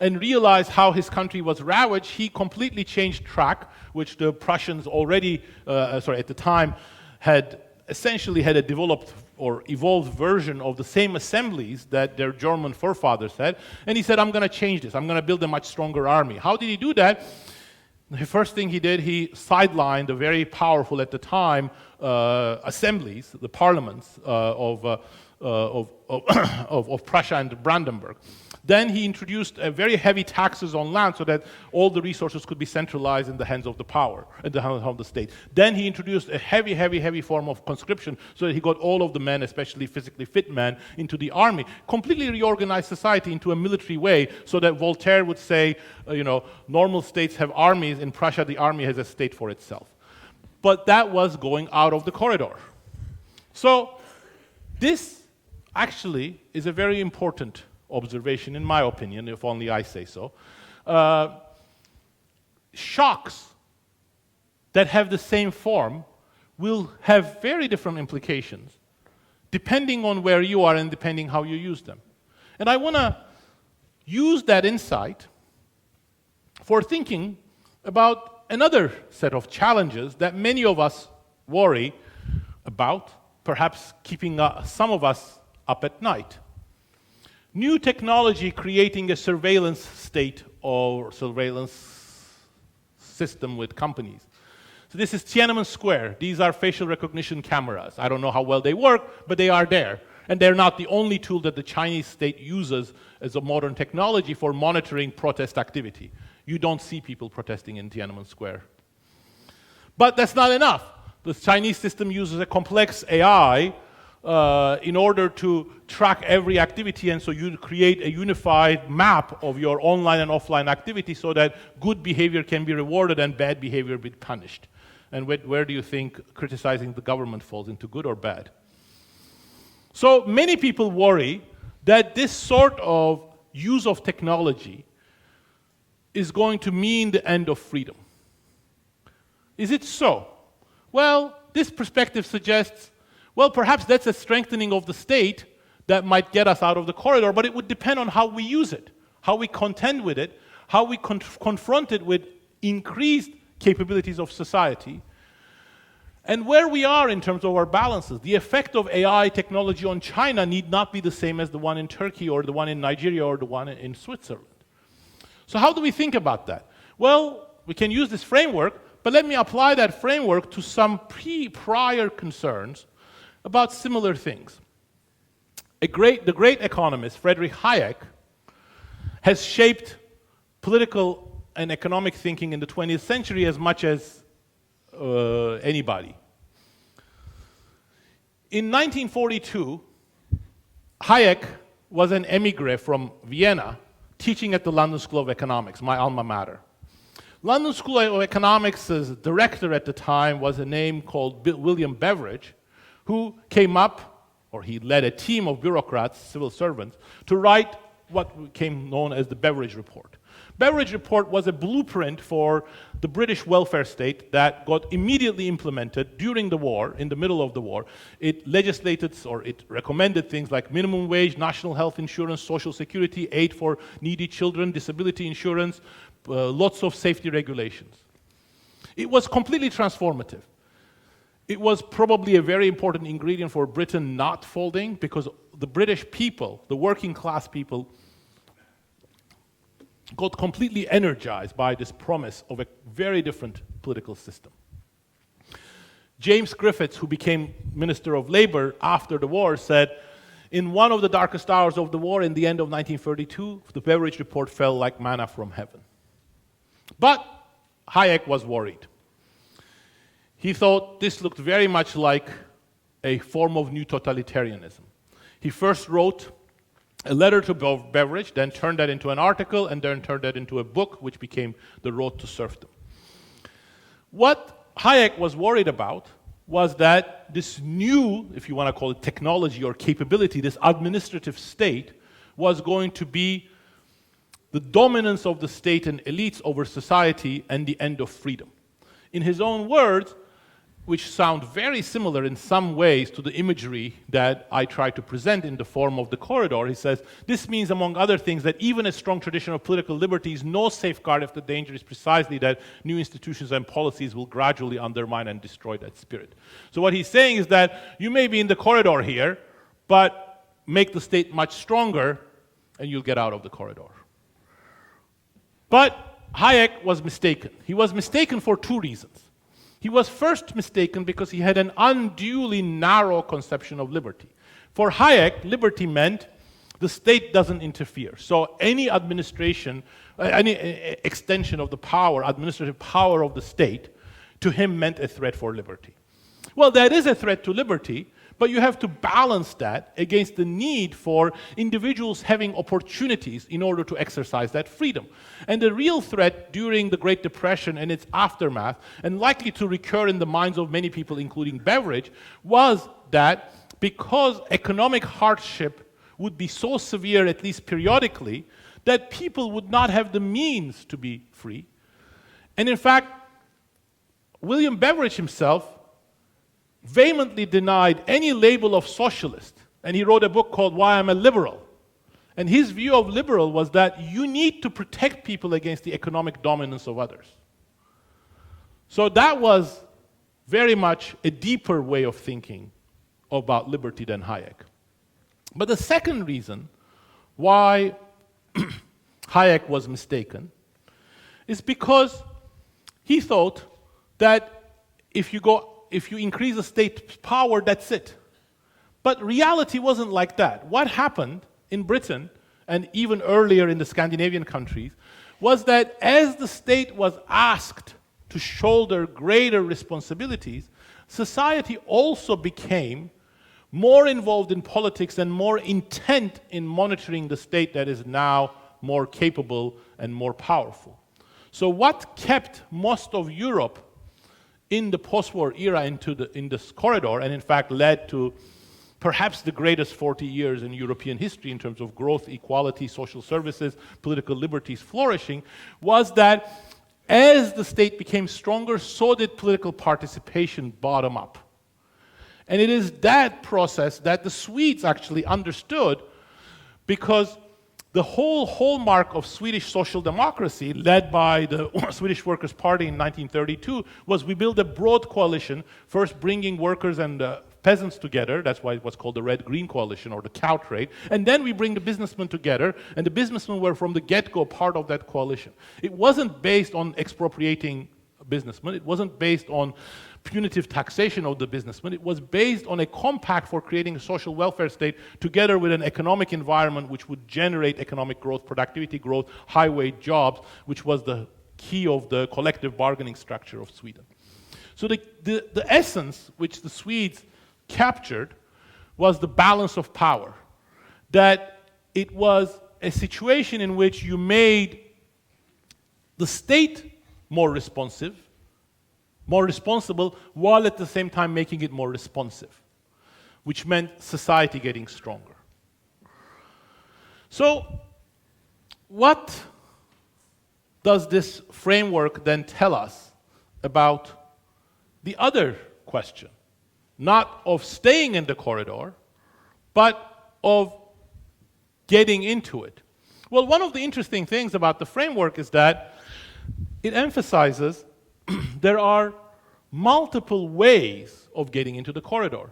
and realized how his country was ravaged, he completely changed track, which the Prussians already, at the time, had essentially had a developed or evolved version of the same assemblies that their German forefathers had. And he said, I'm going to change this. I'm going to build a much stronger army. How did he do that? The first thing he did, he sidelined the very powerful at the time assemblies, the parliaments of Prussia and Brandenburg. Then he introduced very heavy taxes on land so that all the resources could be centralized in the hands of the power, in the hands of the state. Then he introduced a heavy form of conscription so that he got all of the men, especially physically fit men, into the army. Completely reorganized society into a military way so that Voltaire would say, normal states have armies. In Prussia, the army has a state for itself. But that was going out of the corridor. So this actually is a very important observation, in my opinion, if only I say so. Shocks that have the same form will have very different implications depending on where you are and depending how you use them. And I want to use that insight for thinking about another set of challenges that many of us worry about, perhaps keeping some of us up at night. New technology creating a surveillance state or surveillance system with companies. So this is Tiananmen Square. These are facial recognition cameras. I don't know how well they work, but they are there. And they're not the only tool that the Chinese state uses as a modern technology for monitoring protest activity. You don't see people protesting in Tiananmen Square. But that's not enough. The Chinese system uses a complex AI in order to track every activity, and so you create a unified map of your online and offline activity so that good behavior can be rewarded and bad behavior be punished. And where do you think criticizing the government falls into, good or bad? So many people worry that this sort of use of technology is going to mean the end of freedom. Is it so? Well, this perspective suggests, well, perhaps that's a strengthening of the state that might get us out of the corridor, but it would depend on how we use it, how we contend with it, how we confront it with increased capabilities of society, and where we are in terms of our balances. The effect of AI technology on China need not be the same as the one in Turkey or the one in Nigeria or the one in Switzerland. So how do we think about that? Well, we can use this framework, but let me apply that framework to some prior concerns about similar things. The great economist, Friedrich Hayek, has shaped political and economic thinking in the 20th century as much as anybody. In 1942, Hayek was an emigre from Vienna teaching at the London School of Economics, my alma mater. London School of Economics' director at the time was a name called William Beveridge, who came up, or he led a team of bureaucrats, civil servants, to write what became known as the Beveridge Report. Beveridge Report was a blueprint for the British welfare state that got immediately implemented during the war, in the middle of the war. It legislated, or it recommended things like minimum wage, national health insurance, social security, aid for needy children, disability insurance, lots of safety regulations. It was completely transformative. It was probably a very important ingredient for Britain not folding, because the British people, the working class people, got completely energized by this promise of a very different political system. James Griffiths, who became Minister of Labor after the war, said, in one of the darkest hours of the war, in the end of 1932, the Beveridge Report fell like manna from heaven. But Hayek was worried. He thought this looked very much like a form of new totalitarianism. He first wrote a letter to Beveridge, then turned that into an article, and then turned that into a book, which became The Road to Serfdom. What Hayek was worried about was that this new, if you want to call it technology or capability, this administrative state, was going to be the dominance of the state and elites over society and the end of freedom. In his own words, which sound very similar in some ways to the imagery that I try to present in the form of the corridor, he says, this means, among other things, that even a strong tradition of political liberty is no safeguard if the danger is precisely that new institutions and policies will gradually undermine and destroy that spirit. So what he's saying is that you may be in the corridor here, but make the state much stronger, and you'll get out of the corridor. But Hayek was mistaken. He was mistaken for two reasons. He was first mistaken because he had an unduly narrow conception of liberty. For Hayek, liberty meant the state doesn't interfere. So any administration, any extension of the power, administrative power of the state, to him meant a threat for liberty. Well, that is a threat to liberty, but you have to balance that against the need for individuals having opportunities in order to exercise that freedom. And the real threat during the Great Depression and its aftermath, and likely to recur in the minds of many people, including Beveridge, was that because economic hardship would be so severe, at least periodically, that people would not have the means to be free. And in fact, William Beveridge himself vehemently denied any label of socialist, and he wrote a book called Why I'm a Liberal. And his view of liberal was that you need to protect people against the economic dominance of others. So that was very much a deeper way of thinking about liberty than Hayek. But the second reason why Hayek was mistaken is because he thought that if you increase the state power, that's it. But reality wasn't like that. What happened in Britain, and even earlier in the Scandinavian countries, was that as the state was asked to shoulder greater responsibilities, society also became more involved in politics and more intent in monitoring the state that is now more capable and more powerful. So what kept most of Europe in the post-war era in this corridor, and in fact led to perhaps the greatest 40 years in European history in terms of growth, equality, social services, political liberties flourishing, was that as the state became stronger, so did political participation bottom up. And it is that process that the Swedes actually understood, because the whole hallmark of Swedish social democracy, led by the Swedish Workers' Party in 1932, was we built a broad coalition, first bringing workers and peasants together. That's why it was called the Red-Green Coalition, or the cow trade. And then we bring the businessmen together, and the businessmen were from the get-go part of that coalition. It wasn't based on expropriating businessmen. It wasn't based on punitive taxation of the businessmen. It was based on a compact for creating a social welfare state together with an economic environment which would generate economic growth, productivity growth, high-wage jobs, which was the key of the collective bargaining structure of Sweden. So the essence which the Swedes captured was the balance of power, that it was a situation in which you made the state more responsive, more responsible, while at the same time making it more responsive, which meant society getting stronger. So, what does this framework then tell us about the other question? Not of staying in the corridor, but of getting into it. Well, one of the interesting things about the framework is that it emphasizes there are multiple ways of getting into the corridor.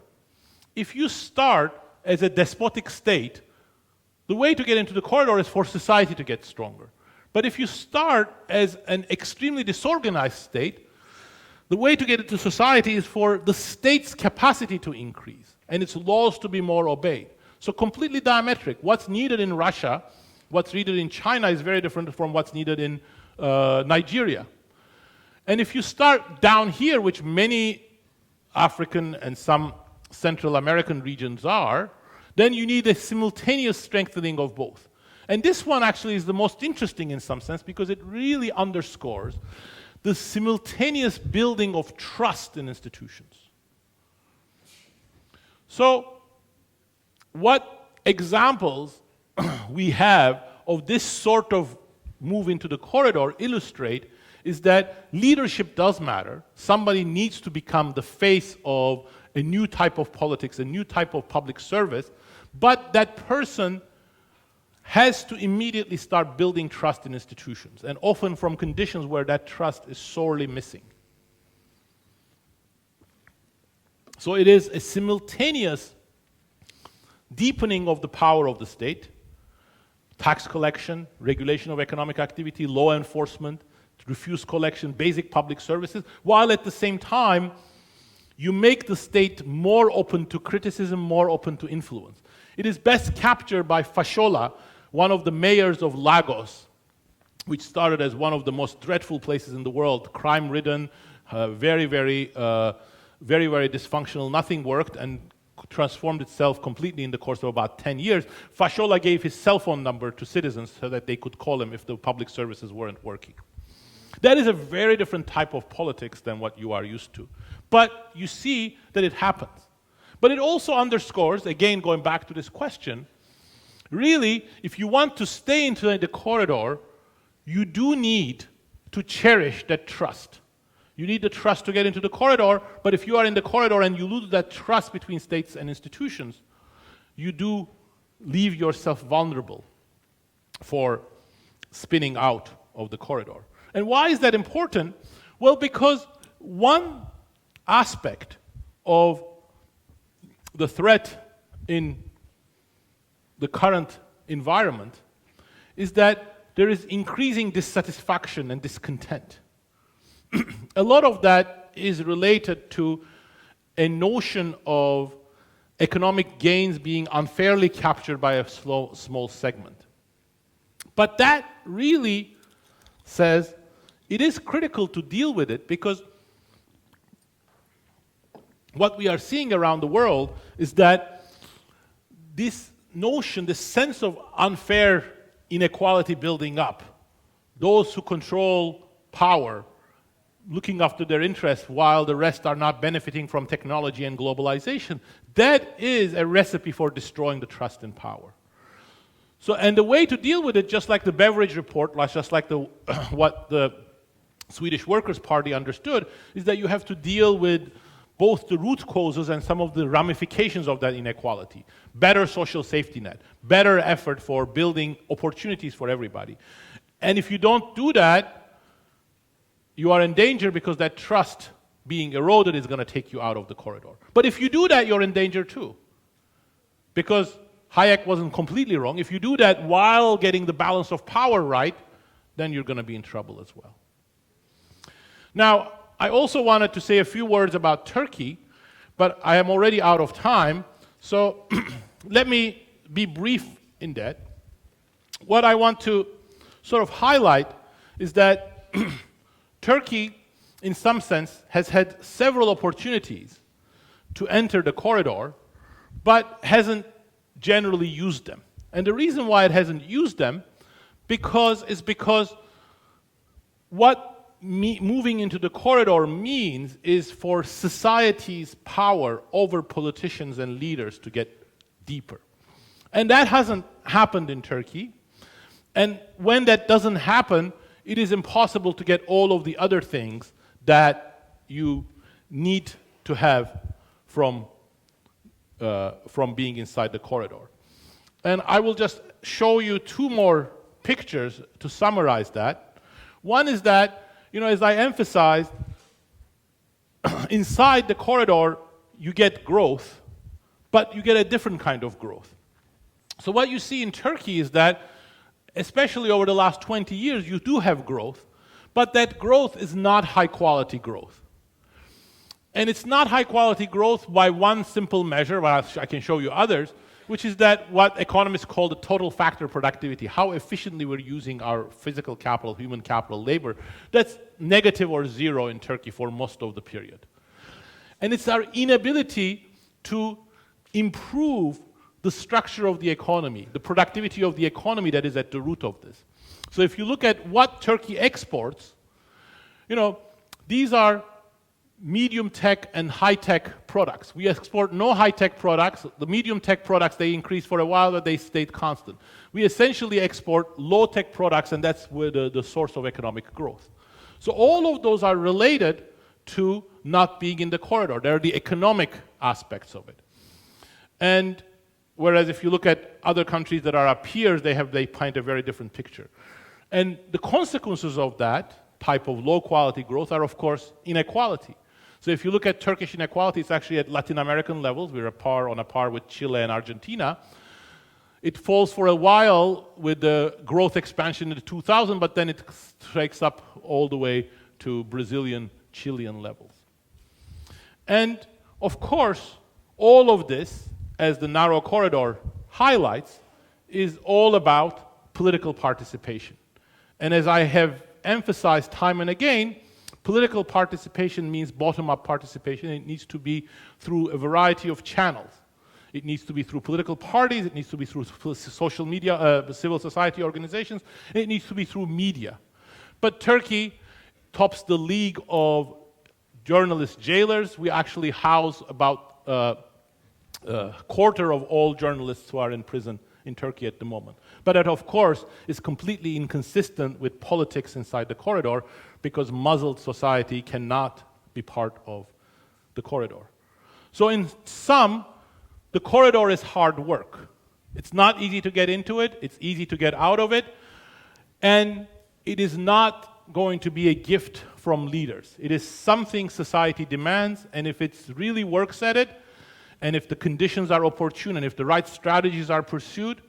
If you start as a despotic state, the way to get into the corridor is for society to get stronger. But if you start as an extremely disorganized state, the way to get into society is for the state's capacity to increase and its laws to be more obeyed. So completely diametric. What's needed in Russia, what's needed in China is very different from what's needed in Nigeria. And if you start down here, which many African and some Central American regions are, then you need a simultaneous strengthening of both. And this one actually is the most interesting in some sense, because it really underscores the simultaneous building of trust in institutions. So, what examples we have of this sort of move into the corridor illustrate is that leadership does matter. Somebody needs to become the face of a new type of politics, a new type of public service, but that person has to immediately start building trust in institutions, and often from conditions where that trust is sorely missing. So it is a simultaneous deepening of the power of the state, tax collection, regulation of economic activity, law enforcement, refuse collection, basic public services, while at the same time you make the state more open to criticism, more open to influence. It is best captured by Fashola, one of the mayors of Lagos, which started as one of the most dreadful places in the world, crime-ridden, very dysfunctional, nothing worked, and transformed itself completely in the course of about 10 years. Fashola gave his cell phone number to citizens so that they could call him if the public services weren't working. That is a very different type of politics than what you are used to. But you see that it happens. But it also underscores, again going back to this question, really, if you want to stay into the corridor, you do need to cherish that trust. You need the trust to get into the corridor, but if you are in the corridor and you lose that trust between states and institutions, you do leave yourself vulnerable for spinning out of the corridor. And why is that important? Well, because one aspect of the threat in the current environment is that there is increasing dissatisfaction and discontent. A lot of that is related to a notion of economic gains being unfairly captured by a small segment. But that really says it is critical to deal with it, because what we are seeing around the world is that this notion, this sense of unfair inequality building up, those who control power looking after their interests while the rest are not benefiting from technology and globalization, that is a recipe for destroying the trust in power. So, and the way to deal with it, just like the Beveridge report, just like what the Swedish Workers' Party understood, is that you have to deal with both the root causes and some of the ramifications of that inequality. Better social safety net, better effort for building opportunities for everybody. And if you don't do that, you are in danger, because that trust being eroded is going to take you out of the corridor. But if you do that, you're in danger too. Because Hayek wasn't completely wrong. If you do that while getting the balance of power right, then you're going to be in trouble as well. Now, I also wanted to say a few words about Turkey, but I am already out of time, so let me be brief in that. What I want to sort of highlight is that Turkey, in some sense, has had several opportunities to enter the corridor, but hasn't generally used them. And the reason why it hasn't used them is because what moving into the corridor means is for society's power over politicians and leaders to get deeper. And that hasn't happened in Turkey. And when that doesn't happen, it is impossible to get all of the other things that you need to have from being inside the corridor. And I will just show you two more pictures to summarize that. One is that, as I emphasized, inside the corridor, you get growth, but you get a different kind of growth. So what you see in Turkey is that, especially over the last 20 years, you do have growth, but that growth is not high-quality growth. And it's not high-quality growth by one simple measure, but I can show you others, which is that what economists call the total factor productivity, how efficiently we're using our physical capital, human capital, labor. That's negative or zero in Turkey for most of the period. And it's our inability to improve the structure of the economy, the productivity of the economy that is at the root of this. So if you look at what Turkey exports, these are medium tech and high tech products. We export no high tech products. The medium tech products, they increased for a while, but they stayed constant. We essentially export low tech products, and that's where the source of economic growth. So all of those are related to not being in the corridor. They're the economic aspects of it. And whereas if you look at other countries that are our peers, they paint a very different picture. And the consequences of that type of low quality growth are, of course, inequality. So if you look at Turkish inequality, it's actually at Latin American levels. We're on a par with Chile and Argentina. It falls for a while with the growth expansion in the 2000, but then it strikes up all the way to Brazilian, Chilean levels. And of course, all of this, as the narrow corridor highlights, is all about political participation. And as I have emphasized time and again, political participation means bottom-up participation. It needs to be through a variety of channels. It needs to be through political parties, it needs to be through social media, civil society organizations, and it needs to be through media. But Turkey tops the league of journalist jailers. We actually house about a quarter of all journalists who are in prison in Turkey at the moment. But that, of course, is completely inconsistent with politics inside the corridor, because muzzled society cannot be part of the corridor. So in sum, the corridor is hard work. It's not easy to get into it, it's easy to get out of it, and it is not going to be a gift from leaders. It is something society demands, and if it really works at it, and if the conditions are opportune, and if the right strategies are pursued,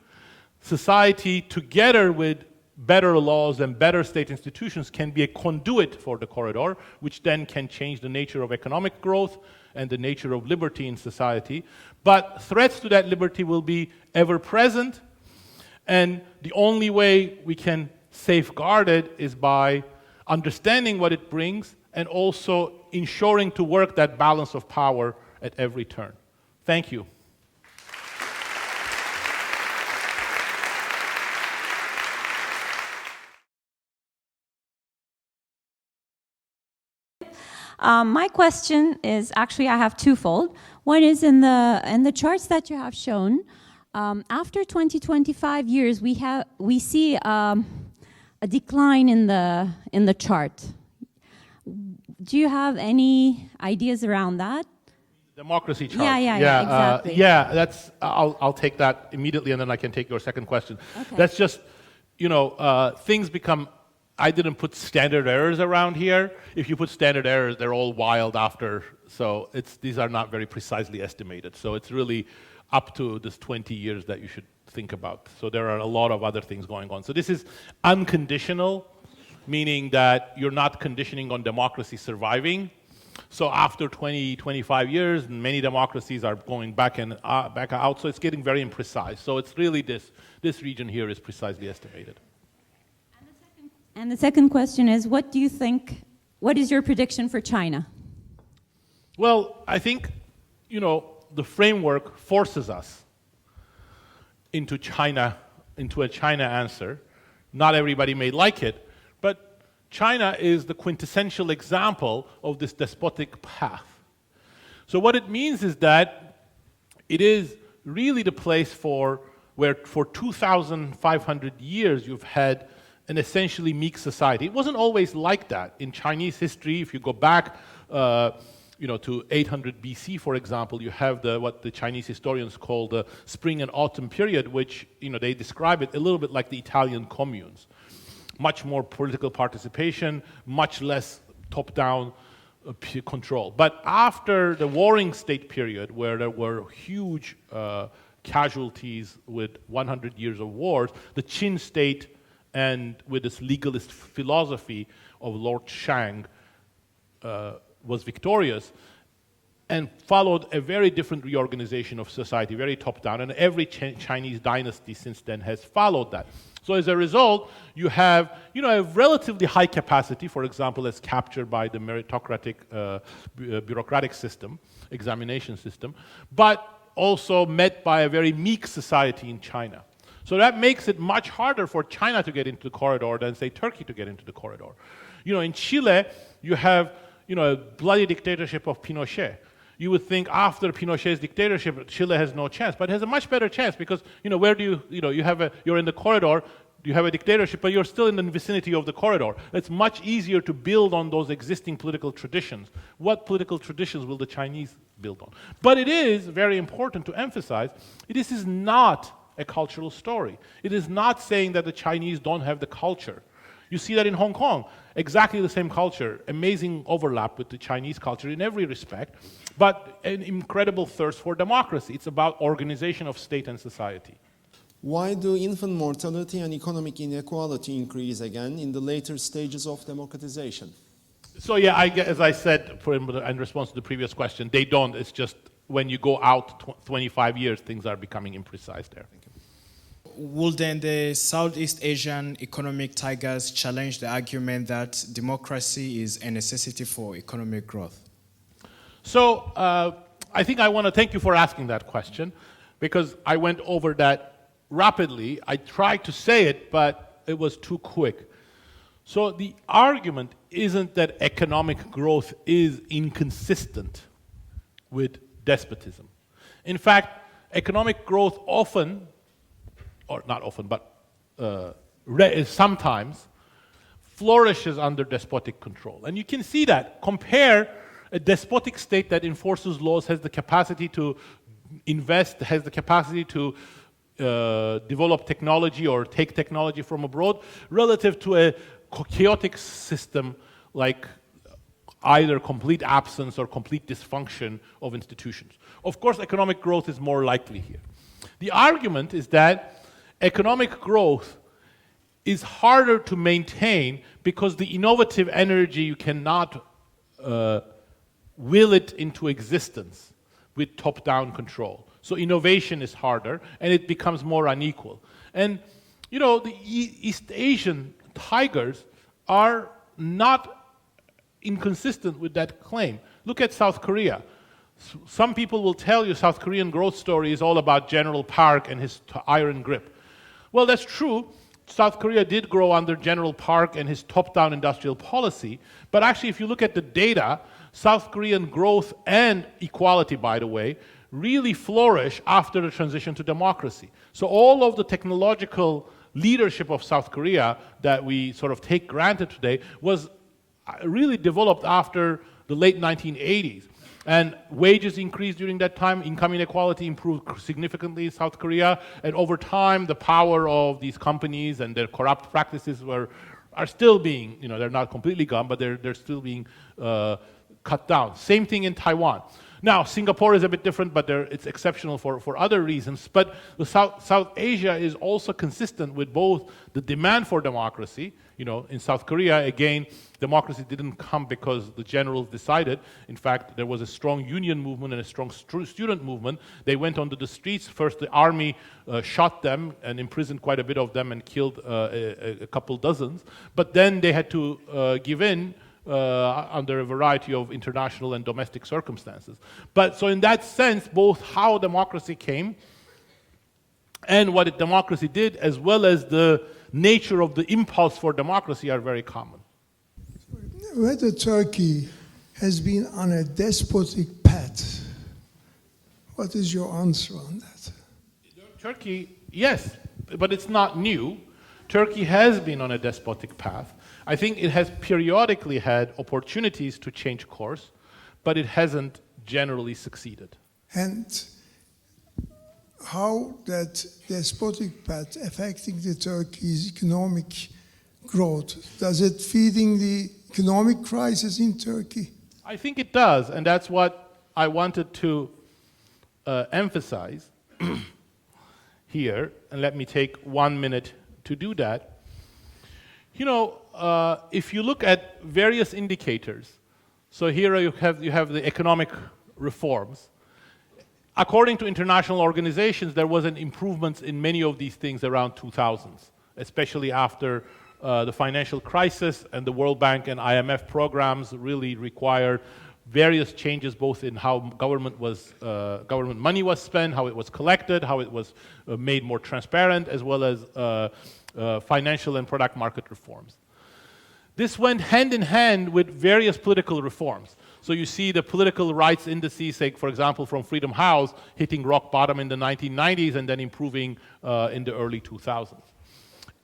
society, together with better laws and better state institutions, can be a conduit for the corridor, which then can change the nature of economic growth and the nature of liberty in society. But threats to that liberty will be ever present, and the only way we can safeguard it is by understanding what it brings and also ensuring to work that balance of power at every turn. Thank you. My question is, actually I have twofold. One is in the charts that you have shown, after 25 years we see a decline in the chart. Do you have any ideas around that? Democracy chart. Yeah, exactly. That's. I'll take that immediately, and then I can take your second question. Okay. That's just, things become. I didn't put standard errors around here. If you put standard errors, they're all wild after. So these are not very precisely estimated. So it's really up to this 20 years that you should think about. So there are a lot of other things going on. So this is unconditional, meaning that you're not conditioning on democracy surviving. So after 20, 25 years, many democracies are going back out. So it's getting very imprecise. So it's really this region here is precisely estimated. And the second question is, what do you think, what is your prediction for China? Well, I think, the framework forces us into a China answer. Not everybody may like it, but China is the quintessential example of this despotic path. So what it means is that it is really the place where for 2,500 years you've had an essentially meek society. It wasn't always like that. In Chinese history, if you go back to 800 BC, for example, you have what the Chinese historians call the spring and autumn period, which they describe it a little bit like the Italian communes. Much more political participation, much less top-down control. But after the Warring State period, where there were huge casualties with 100 years of wars, the Qin state, and with this legalist philosophy of Lord Shang, was victorious and followed a very different reorganization of society, very top-down, and every Chinese dynasty since then has followed that. So as a result, you have a relatively high capacity, for example, as captured by the meritocratic bureaucratic system, examination system, but also met by a very meek society in China. So that makes it much harder for China to get into the corridor than, say, Turkey to get into the corridor. In Chile, you have, a bloody dictatorship of Pinochet. You would think after Pinochet's dictatorship, Chile has no chance, but it has a much better chance because, where do you're in the corridor, you have a dictatorship, but you're still in the vicinity of the corridor. It's much easier to build on those existing political traditions. What political traditions will the Chinese build on? But it is very important to emphasize, this is not a cultural story. It is not saying that the Chinese don't have the culture. You see that in Hong Kong, exactly the same culture, amazing overlap with the Chinese culture in every respect, but an incredible thirst for democracy. It's about organization of state and society. Why do infant mortality and economic inequality increase again in the later stages of democratization? So as I said in response to the previous question, they don't. It's just when you go out 25 years, things are becoming imprecise there. Will then the Southeast Asian economic tigers challenge the argument that democracy is a necessity for economic growth? So I think I want to thank you for asking that question, because I went over that rapidly. I tried to say it, but it was too quick. So the argument isn't that economic growth is inconsistent with despotism. In fact, economic growth often, or not often, but sometimes flourishes under despotic control. And you can see that. Compare a despotic state that enforces laws, has the capacity to invest, has the capacity to develop technology or take technology from abroad, relative to a chaotic system like either complete absence or complete dysfunction of institutions. Of course, economic growth is more likely here. The argument is that economic growth is harder to maintain because the innovative energy, you cannot will it into existence with top-down control. So innovation is harder, and it becomes more unequal. And, you know, the East Asian tigers are not inconsistent with that claim. Look at South Korea. Some people will tell you South Korean growth story is all about General Park and his iron grip. Well, that's true. South Korea did grow under General Park and his top-down industrial policy, but actually if you look at the data, South Korean growth and equality, by the way, really flourish after the transition to democracy. So all of the technological leadership of South Korea that we sort of take granted today was really developed after the late 1980s. And wages increased during that time, income inequality improved significantly in South Korea, and over time the power of these companies and their corrupt practices are still being, you know, they're not completely gone, but they're still being cut down. Same thing in Taiwan. Now, Singapore is a bit different, but it's exceptional for other reasons. But the South Asia is also consistent with both the demand for democracy. You know, in South Korea, again, democracy didn't come because the generals decided. In fact, there was a strong union movement and a strong student movement. They went onto the streets. First, the army shot them and imprisoned quite a bit of them and killed a couple dozens. But then they had to give in under a variety of international and domestic circumstances. But so in that sense, both how democracy came and what democracy did, as well as the nature of the impulse for democracy, are very common. Whether Turkey has been on a despotic path, what is your answer on that? Turkey, yes, but it's not new. Turkey has been on a despotic path. I think it has periodically had opportunities to change course, but it hasn't generally succeeded. And how that despotic path affecting the Turkey's economic growth? Does it feeding the economic crisis in Turkey? I think it does, and that's what I wanted to emphasize here, and let me take 1 minute to do that. You know, if you look at various indicators, so here you have the economic reforms. According to international organizations, there was an improvement in many of these things around 2000s, especially after the financial crisis, and the World Bank and IMF programs really required various changes both in how government money was spent, how it was collected, how it was made more transparent, as well as financial and product market reforms. This went hand in hand with various political reforms. So you see the political rights indices, say, for example, from Freedom House, hitting rock bottom in the 1990s and then improving in the early 2000s.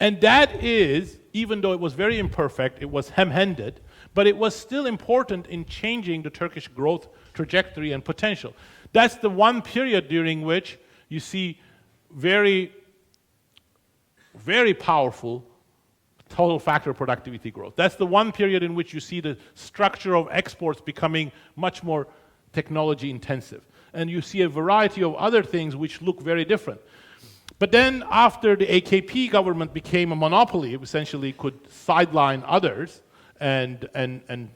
And that is, even though it was very imperfect, it was ham-handed, but it was still important in changing the Turkish growth trajectory and potential. That's the one period during which you see very, very powerful total factor productivity growth. That's the one period in which you see the structure of exports becoming much more technology intensive. And you see a variety of other things which look very different. But then after the AKP government became a monopoly, it essentially could sideline others, and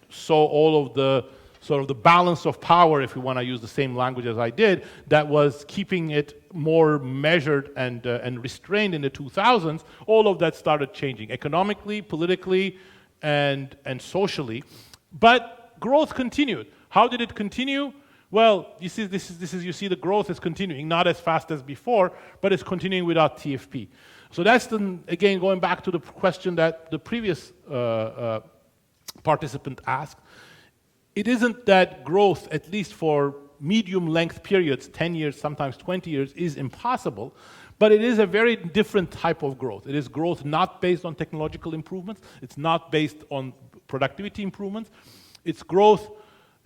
so all of the sort of the balance of power, if you want to use the same language as I did, that was keeping it more measured and restrained in the 2000s, all of that started changing economically, politically, and socially. But growth continued. How did it continue? Well, you see, you see the growth is continuing, not as fast as before, but it's continuing without TFP. So that's, again, going back to the question that the previous participant asked. It isn't that growth, at least for medium-length periods, 10 years, sometimes 20 years, is impossible, but it is a very different type of growth. It is growth not based on technological improvements. It's not based on productivity improvements. It's growth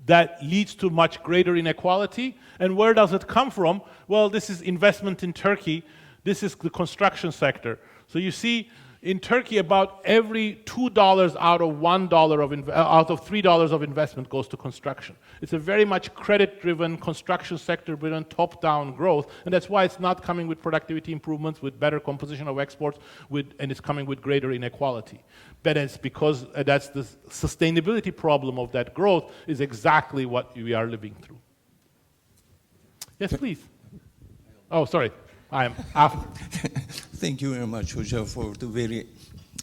that leads to much greater inequality. And where does it come from? Well, this is investment in Turkey. This is the construction sector. So you see, In Turkey, about every $2 out of out of $3 of investment goes to construction. It's a very much credit-driven construction sector-driven top-down growth, and that's why it's not coming with productivity improvements, with better composition of exports, and it's coming with greater inequality. But it's because that's the sustainability problem of that growth is exactly what we are living through. Yes, please. Oh, sorry. I am after. Thank you very much, Hoca, for the very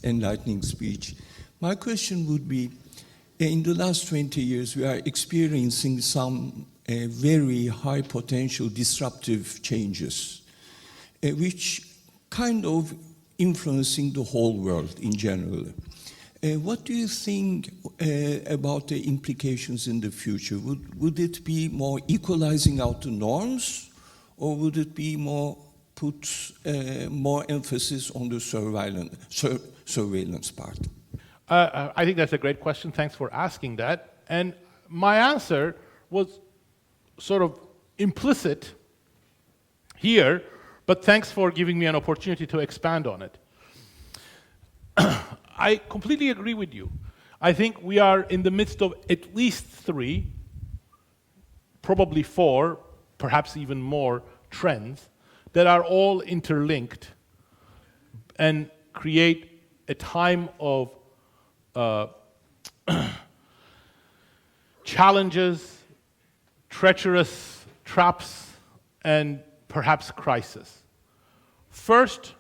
enlightening speech. My question would be, in the last 20 years, we are experiencing some very high potential disruptive changes, which kind of influencing the whole world in general. What do you think about the implications in the future? Would it be more equalizing out the norms, or would it be more put more emphasis on the surveillance part? I think that's a great question. Thanks for asking that. And my answer was sort of implicit here, but thanks for giving me an opportunity to expand on it. I completely agree with you. I think we are in the midst of at least 3, probably 4, perhaps even more trends that are all interlinked and create a time of challenges, treacherous traps, and perhaps crisis. First,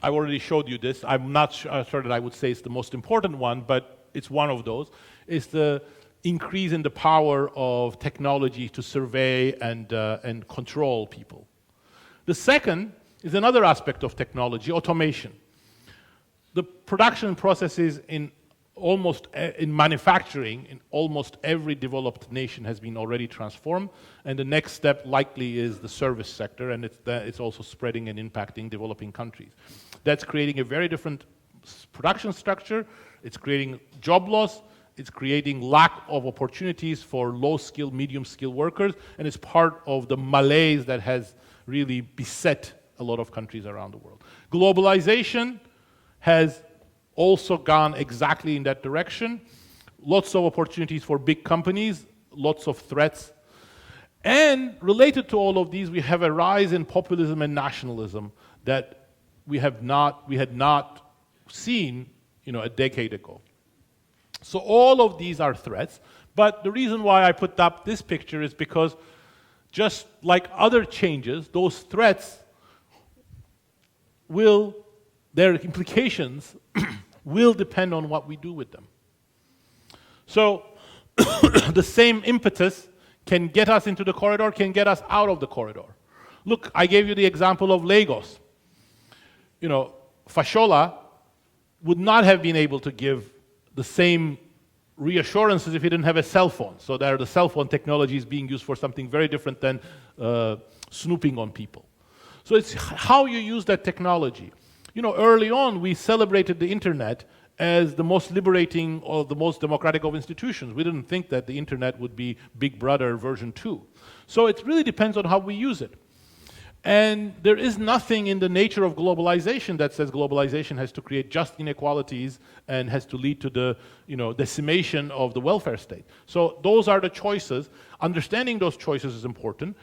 I already showed you this. I'm not sure that I would say it's the most important one, but it's one of those. It's the increase in the power of technology to survey and control people. The second is another aspect of technology, automation. The production processes in manufacturing in almost every developed nation has been already transformed, and the next step likely is the service sector, and it's also spreading and impacting developing countries. That's creating a very different production structure. It's creating job loss. It's creating lack of opportunities for low-skilled, medium-skilled workers, and it's part of the malaise that has really beset a lot of countries around the world. Globalization has also gone exactly in that direction. Lots of opportunities for big companies, lots of threats. And related to all of these, we have a rise in populism and nationalism that we had not seen, a decade ago. So all of these are threats, but the reason why I put up this picture is because just like other changes, those threats their implications will depend on what we do with them. So the same impetus can get us into the corridor, can get us out of the corridor. Look, I gave you the example of Lagos. Fashola would not have been able to give the same reassurances if he didn't have a cell phone. So there the cell phone technology is being used for something very different than snooping on people. So it's how you use that technology. Early on, we celebrated the internet as the most liberating or the most democratic of institutions. We didn't think that the internet would be Big Brother version 2. So it really depends on how we use it. And there is nothing in the nature of globalization that says globalization has to create just inequalities and has to lead to the decimation of the welfare state. So those are the choices. Understanding those choices is important.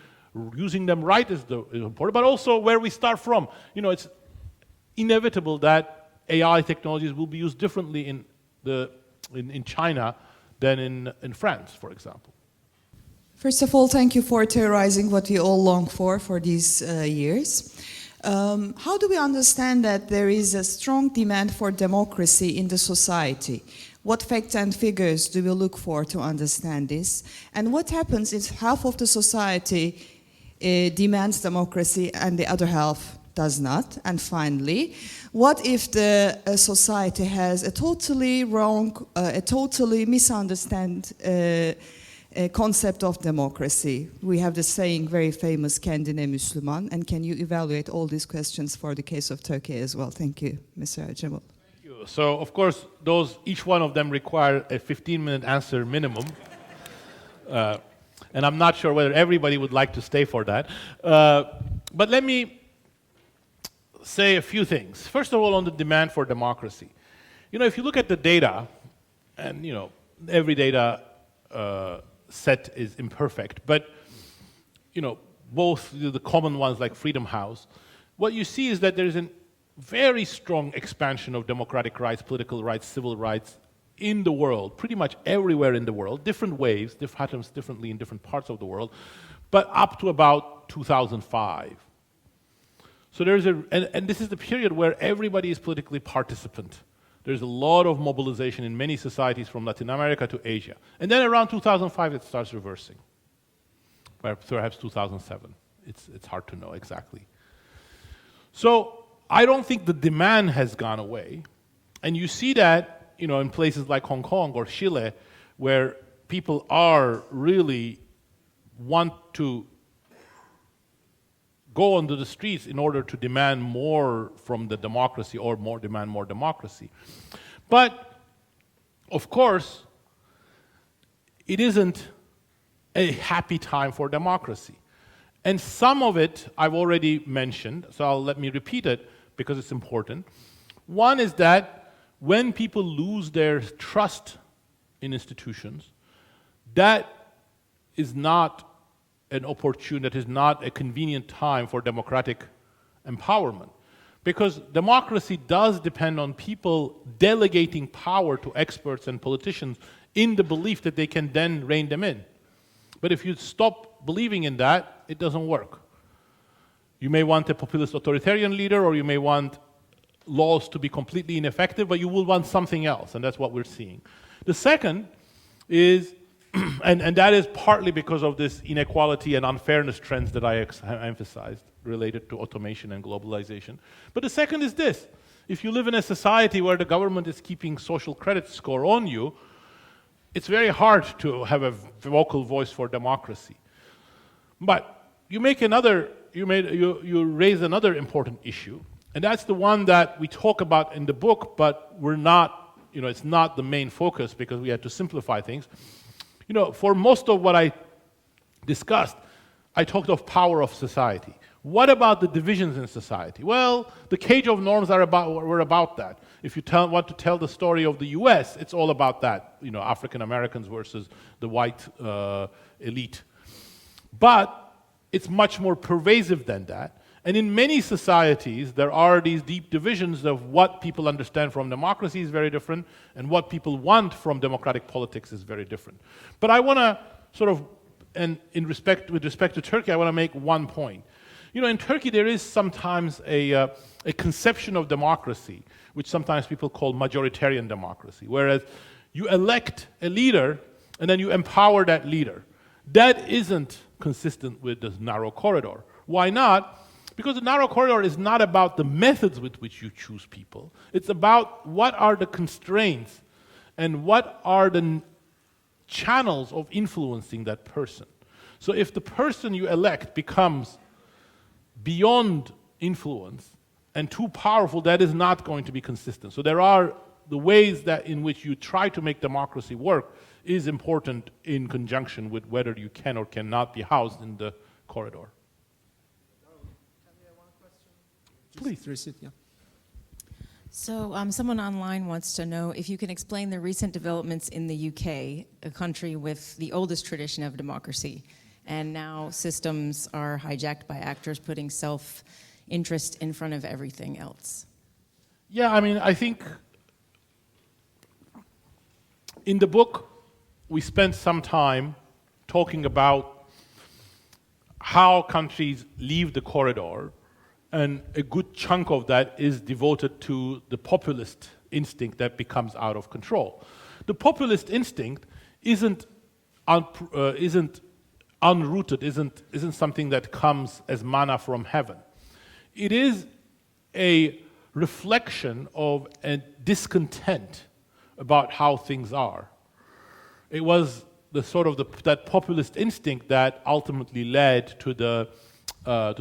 Using them right is important, but also where we start from. It's inevitable that AI technologies will be used differently in China than in France, for example. First of all, thank you for theorizing what we all long for these years. How do we understand that there is a strong demand for democracy in the society? What facts and figures do we look for to understand this? And what happens if half of the society demands democracy and the other half does not? And finally, what if the society has a totally wrong, a totally misunderstood concept of democracy? We have the saying, very famous, kendine Müslüman. And can you evaluate all these questions for the case of Turkey as well? Thank you, Mr. Acemoğlu. Thank you. So, of course, each one of them require a 15-minute answer minimum. And I'm not sure whether everybody would like to stay for that. But let me say a few things. First of all, on the demand for democracy. If you look at the data, and every data set is imperfect, but both the common ones like Freedom House, what you see is that there's a very strong expansion of democratic rights, political rights, civil rights in the world, pretty much everywhere in the world, different waves, happens differently in different parts of the world, but up to about 2005. So there's and this is the period where everybody is politically participant. There's a lot of mobilization in many societies from Latin America to Asia. And then around 2005 it starts reversing. Perhaps 2007. It's hard to know exactly. So I don't think the demand has gone away. And you see that in places like Hong Kong or Chile, where people are really want to go onto the streets in order to demand more from the democracy or demand more democracy. But, of course, it isn't a happy time for democracy. And some of it I've already mentioned, so let me repeat it because it's important. One is that when people lose their trust in institutions, that is not an opportunity, that is not a convenient time for democratic empowerment. Because democracy does depend on people delegating power to experts and politicians in the belief that they can then rein them in. But if you stop believing in that, it doesn't work. You may want a populist authoritarian leader, or you may want laws to be completely ineffective, but you will want something else, and that's what we're seeing. The second is, and that is partly because of this inequality and unfairness trends that I emphasized related to automation and globalization. But the second is this: if you live in a society where the government is keeping social credit score on you, it's very hard to have a vocal voice for democracy. But you raise another important issue, and that's the one that we talk about in the book, but we're not, it's not the main focus because we had to simplify things. For most of what I discussed, I talked of power of society. What about the divisions in society? Well, the cage of norms were about that. If you want to tell the story of the US, it's all about that, African Americans versus the white elite. But it's much more pervasive than that. And in many societies, there are these deep divisions of what people understand from democracy is very different, and what people want from democratic politics is very different. But I want to with respect to Turkey, I want to make one point. In Turkey, there is sometimes a conception of democracy, which sometimes people call majoritarian democracy, whereas you elect a leader and then you empower that leader. That isn't consistent with the narrow corridor. Why not? Because the narrow corridor is not about the methods with which you choose people. It's about what are the constraints and what are the channels of influencing that person. So if the person you elect becomes beyond influence and too powerful, that is not going to be consistent. So there are the ways that in which you try to make democracy work is important in conjunction with whether you can or cannot be housed in the corridor. Please. Yeah. So someone online wants to know if you can explain the recent developments in the UK, a country with the oldest tradition of democracy, and now systems are hijacked by actors putting self-interest in front of everything else. Yeah, I think in the book we spent some time talking about how countries leave the corridor, and a good chunk of that is devoted to the populist instinct that becomes out of control. The populist instinct isn't unrooted, isn't something that comes as manna from heaven. It is a reflection of a discontent about how things are. It was that populist instinct that ultimately led to the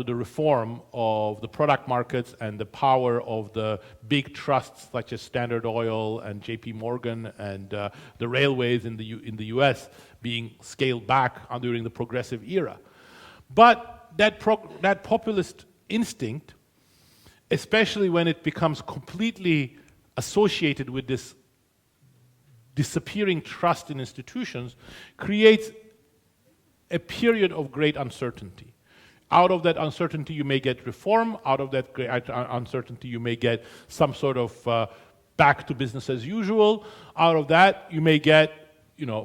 reform of the product markets and the power of the big trusts such as Standard Oil and J.P. Morgan and the railways in the U.S. being scaled back during the progressive era. But that populist instinct especially when it becomes completely associated with this disappearing trust in institutions, creates a period of great uncertainty. Out of that uncertainty, you may get reform. Out of that great uncertainty, you may get some sort of back to business as usual. Out of that, you may get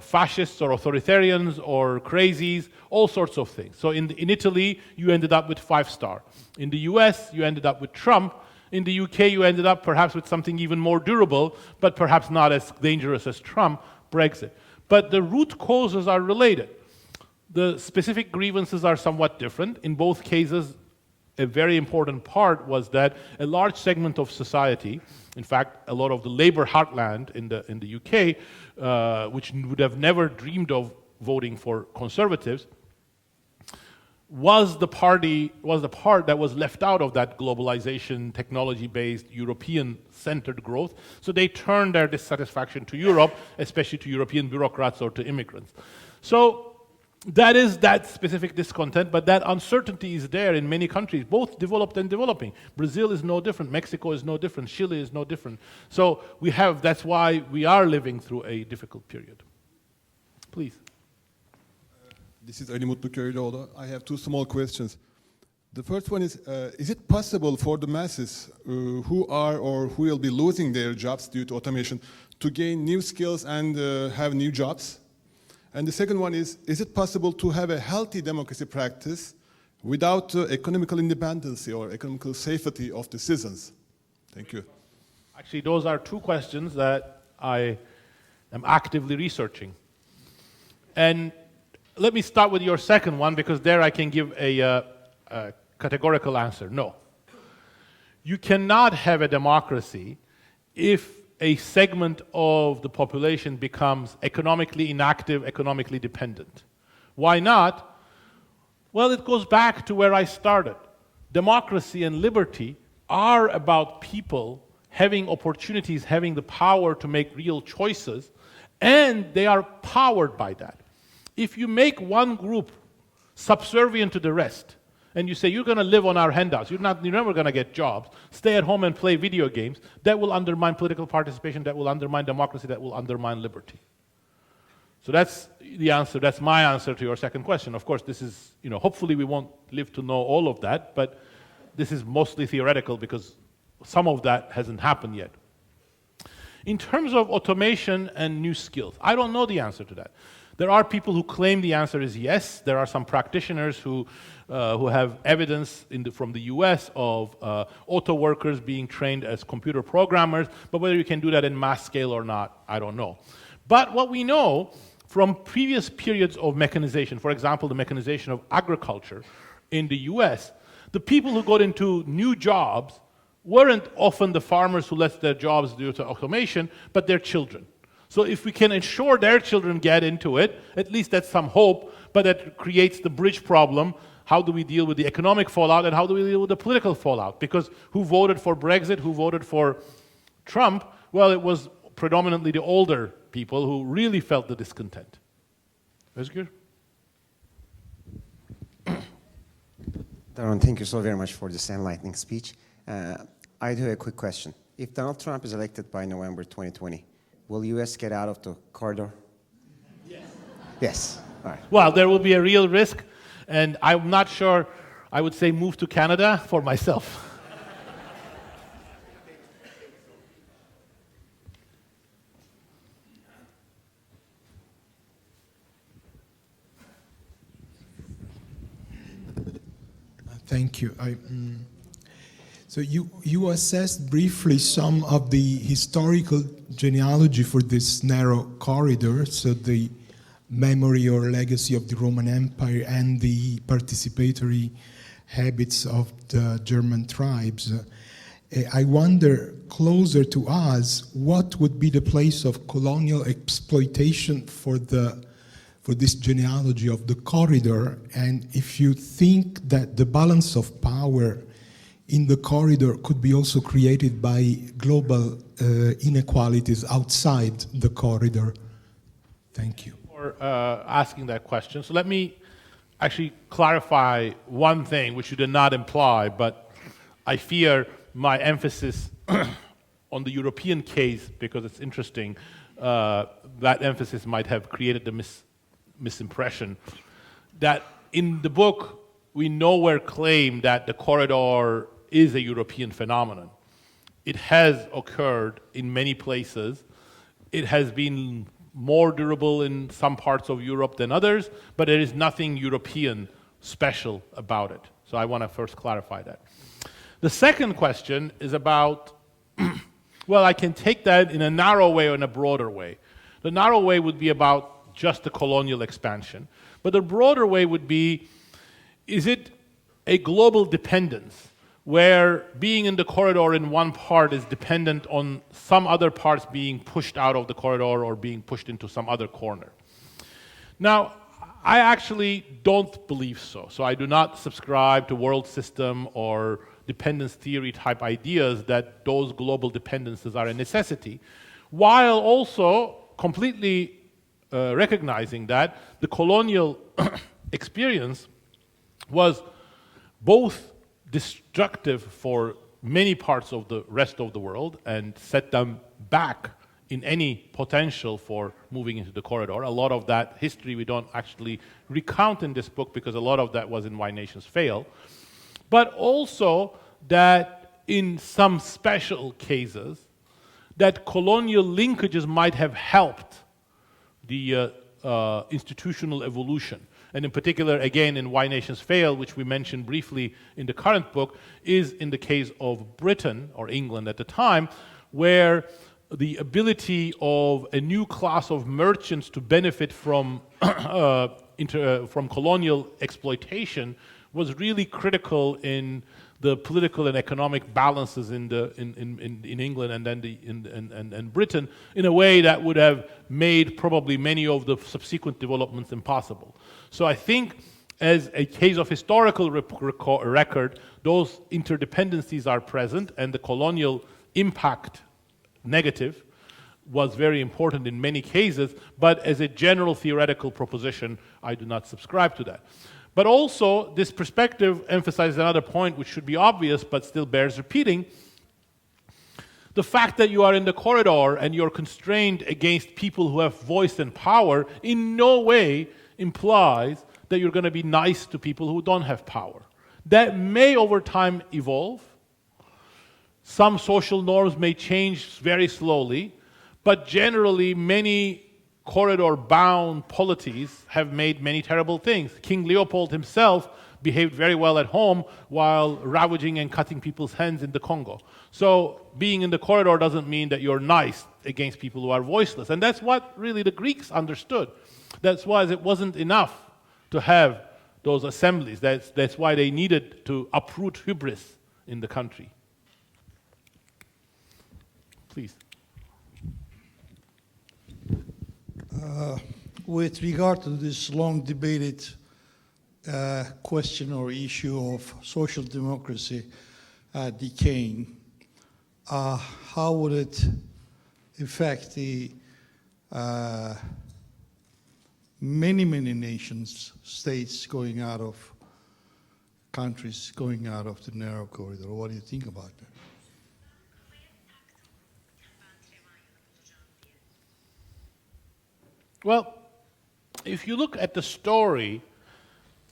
fascists or authoritarians or crazies, all sorts of things. So in Italy, you ended up with 5-star. In the US, you ended up with Trump. In the UK, you ended up perhaps with something even more durable, but perhaps not as dangerous as Trump, Brexit. But the root causes are related. The specific grievances are somewhat different. In both cases, a very important part was that a large segment of society, in fact, a lot of the labor heartland in the UK, which would have never dreamed of voting for conservatives, was the part that was left out of that globalization, technology-based, European-centered growth. So they turned their dissatisfaction to Europe, especially to European bureaucrats or to immigrants. So that is that specific discontent, but that uncertainty is there in many countries, both developed and developing. Brazil is no different, Mexico is no different, Chile is no different. So that's why we are living through a difficult period. Please. This is Ali Mutlu Köylüoğlu. I have two small questions. The first one is it possible for the masses who are or who will be losing their jobs due to automation to gain new skills and have new jobs? And the second one is it possible to have a healthy democracy practice without economical independence or economical safety of the citizens? Thank you. Actually, those are two questions that I am actively researching. And let me start with your second one, because there I can give a categorical answer. No. You cannot have a democracy if a segment of the population becomes economically inactive, economically dependent. Why not? Well, it goes back to where I started. Democracy and liberty are about people having opportunities, having the power to make real choices, and they are powered by that. If you make one group subservient to the rest, and you say, you're going to live on our handouts, you're never going to get jobs, stay at home and play video games, that will undermine political participation, that will undermine democracy, that will undermine liberty. So that's the answer, that's my answer to your second question. Of course, this is, hopefully we won't live to know all of that, but this is mostly theoretical because some of that hasn't happened yet. In terms of automation and new skills, I don't know the answer to that. There are people who claim the answer is yes. There are some practitioners who have evidence from the US of auto workers being trained as computer programmers, but whether you can do that in mass scale or not, I don't know. But what we know from previous periods of mechanization, for example, the mechanization of agriculture in the US, the people who got into new jobs weren't often the farmers who left their jobs due to automation, but their children. So if we can ensure their children get into it, at least that's some hope, but that creates the bridge problem. How do we deal with the economic fallout, and how do we deal with the political fallout? Because who voted for Brexit, who voted for Trump? Well, it was predominantly the older people who really felt the discontent. Özgür? Daron, thank you so very much for this enlightening speech. I do have a quick question. If Donald Trump is elected by November 2020, will U.S. get out of the corridor? Yes. Yes. All right. Well, there will be a real risk, and I'm not sure I would say move to Canada for myself. Thank you. So you assessed briefly some of the historical genealogy for this narrow corridor, so the memory or legacy of the Roman Empire and the participatory habits of the German tribes. I wonder, closer to us, what would be the place of colonial exploitation for this genealogy of the corridor, and if you think that the balance of power in the corridor could be also created by global inequalities outside the corridor. Thank you. For asking that question. So let me actually clarify one thing, which you did not imply, but I fear my emphasis on the European case, because it's interesting, that emphasis might have created the misimpression that in the book we nowhere claim that the corridor is a European phenomenon. It has occurred in many places. It has been more durable in some parts of Europe than others, but there is nothing European special about it. So I want to first clarify that. The second question is about, well, I can take that in a narrow way or in a broader way. The narrow way would be about just the colonial expansion. But the broader way would be, is it a global dependence where being in the corridor in one part is dependent on some other parts being pushed out of the corridor or being pushed into some other corner? Now, I actually don't believe so. So I do not subscribe to world system or dependence theory type ideas that those global dependencies are a necessity, while also completely recognizing that the colonial experience was both destructive for many parts of the rest of the world and set them back in any potential for moving into the corridor. A lot of that history we don't actually recount in this book because a lot of that was in Why Nations Fail. But also that in some special cases, that colonial linkages might have helped the institutional evolution. And in particular, again, in Why Nations Fail, which we mentioned briefly in the current book, is in the case of Britain, or England at the time, where the ability of a new class of merchants to benefit from colonial exploitation was really critical in the political and economic balances in England and then in Britain in a way that would have made probably many of the subsequent developments impossible. So I think as a case of historical record, those interdependencies are present and the colonial impact negative was very important in many cases, but as a general theoretical proposition, I do not subscribe to that. But also, this perspective emphasizes another point which should be obvious but still bears repeating. The fact that you are in the corridor and you're constrained against people who have voice and power in no way implies that you're going to be nice to people who don't have power. That may over time evolve. Some social norms may change very slowly, but generally many corridor-bound polities have made many terrible things. King Leopold himself behaved very well at home while ravaging and cutting people's hands in the Congo. So being in the corridor doesn't mean that you're nice against people who are voiceless. And that's what really the Greeks understood. That's why it wasn't enough to have those assemblies. That's why they needed to uproot hubris in the country. Please. With regard to this long debated question or issue of social democracy decaying, how would it affect the many nations, states going out of countries, going out of the narrow corridor? What do you think about that? Well, if you look at the story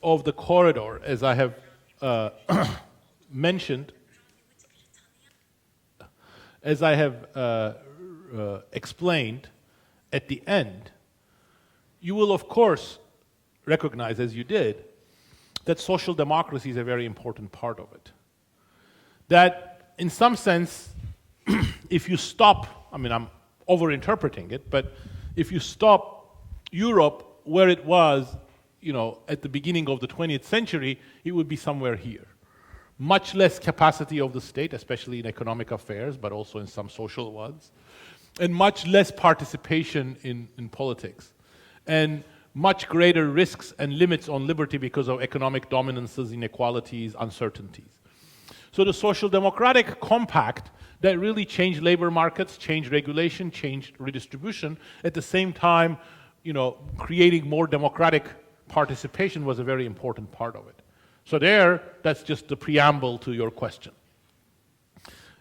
of the corridor, as I have mentioned, as I have explained at the end, you will of course recognize, as you did, that social democracy is a very important part of it. That in some sense, if you stop, I mean, I'm over-interpreting it, but if you stop Europe where it was, at the beginning of the 20th century, it would be somewhere here. Much less capacity of the state, especially in economic affairs, but also in some social ones, and much less participation in politics, and much greater risks and limits on liberty because of economic dominances, inequalities, uncertainties. So the social democratic compact that really changed labor markets, changed regulation, changed redistribution, at the same time, creating more democratic participation was a very important part of it. So that's just the preamble to your question.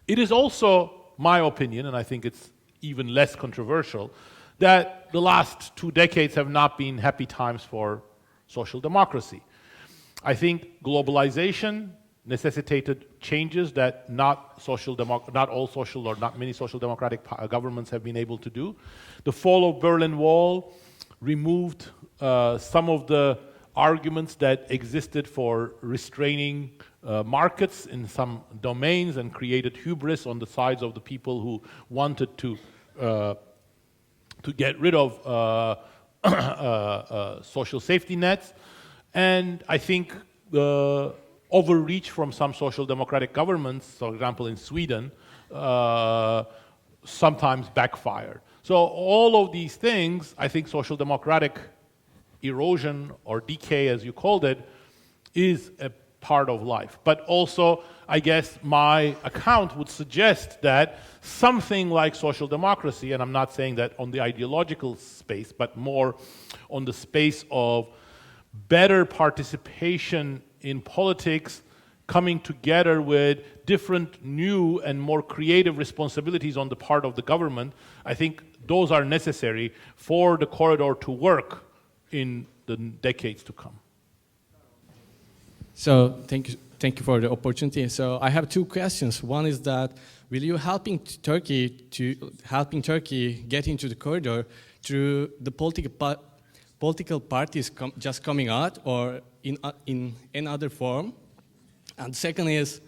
It is also my opinion, and I think it's even less controversial, that the last 2 decades have not been happy times for social democracy. I think globalization necessitated changes that not all social or not many social democratic governments have been able to do. The fall of Berlin Wall removed some of the arguments that existed for restraining markets in some domains and created hubris on the sides of the people who wanted to get rid of social safety nets. And I think the overreach from some social democratic governments, for example in Sweden, sometimes backfired. So all of these things, I think social democratic erosion or decay, as you called it, is a part of life. But also, I guess my account would suggest that something like social democracy, and I'm not saying that on the ideological space, but more on the space of better participation in politics, coming together with different new and more creative responsibilities on the part of the government, I think those are necessary for the corridor to work in the decades to come. So thank you for the opportunity. So I have 2 questions. One is that will you helping Turkey get into the corridor through the political parties just coming out, or in another form? And second is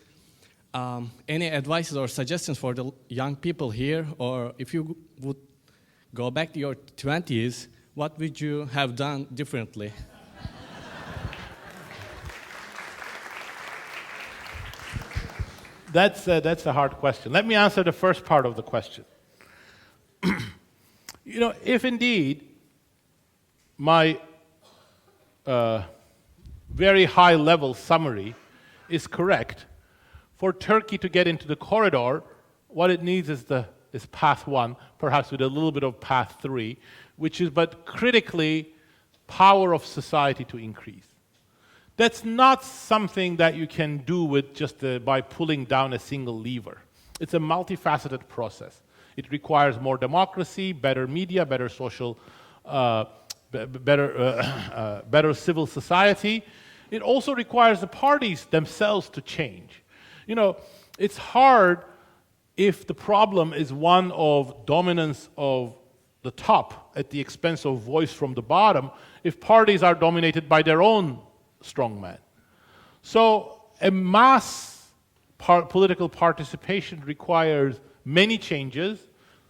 any advices or suggestions for the young people here, or if you would go back to your 20s, what would you have done differently? That's a hard question. Let me answer the first part of the question. If indeed my very high-level summary is correct, for Turkey to get into the corridor, what it needs is path 1, perhaps with a little bit of path 3, which is, but critically, power of society to increase. That's not something that you can do with just by pulling down a single lever. It's a multifaceted process. It requires more democracy, better media, better social, better civil society. It also requires the parties themselves to change. It's hard if the problem is one of dominance of the top at the expense of voice from the bottom, if parties are dominated by their own strongman. So a mass political participation requires many changes,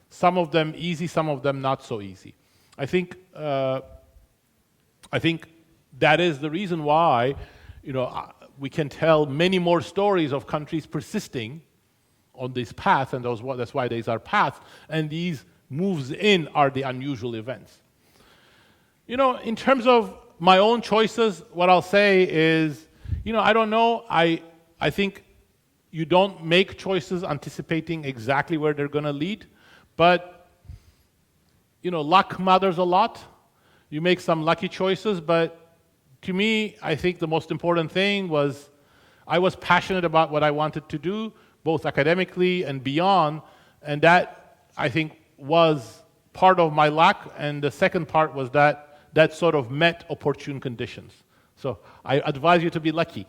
some of them easy, some of them not so easy. I think that is the reason why we can tell many more stories of countries persisting on this path, and that's why these are paths, and these moves in are the unusual events. In terms of my own choices, what I'll say is, I don't know. I think you don't make choices anticipating exactly where they're going to lead, but luck matters a lot. You make some lucky choices, but to me, I think the most important thing was I was passionate about what I wanted to do, both academically and beyond, and that, I think, was part of my luck, and the second part was that sort of met opportune conditions. So I advise you to be lucky.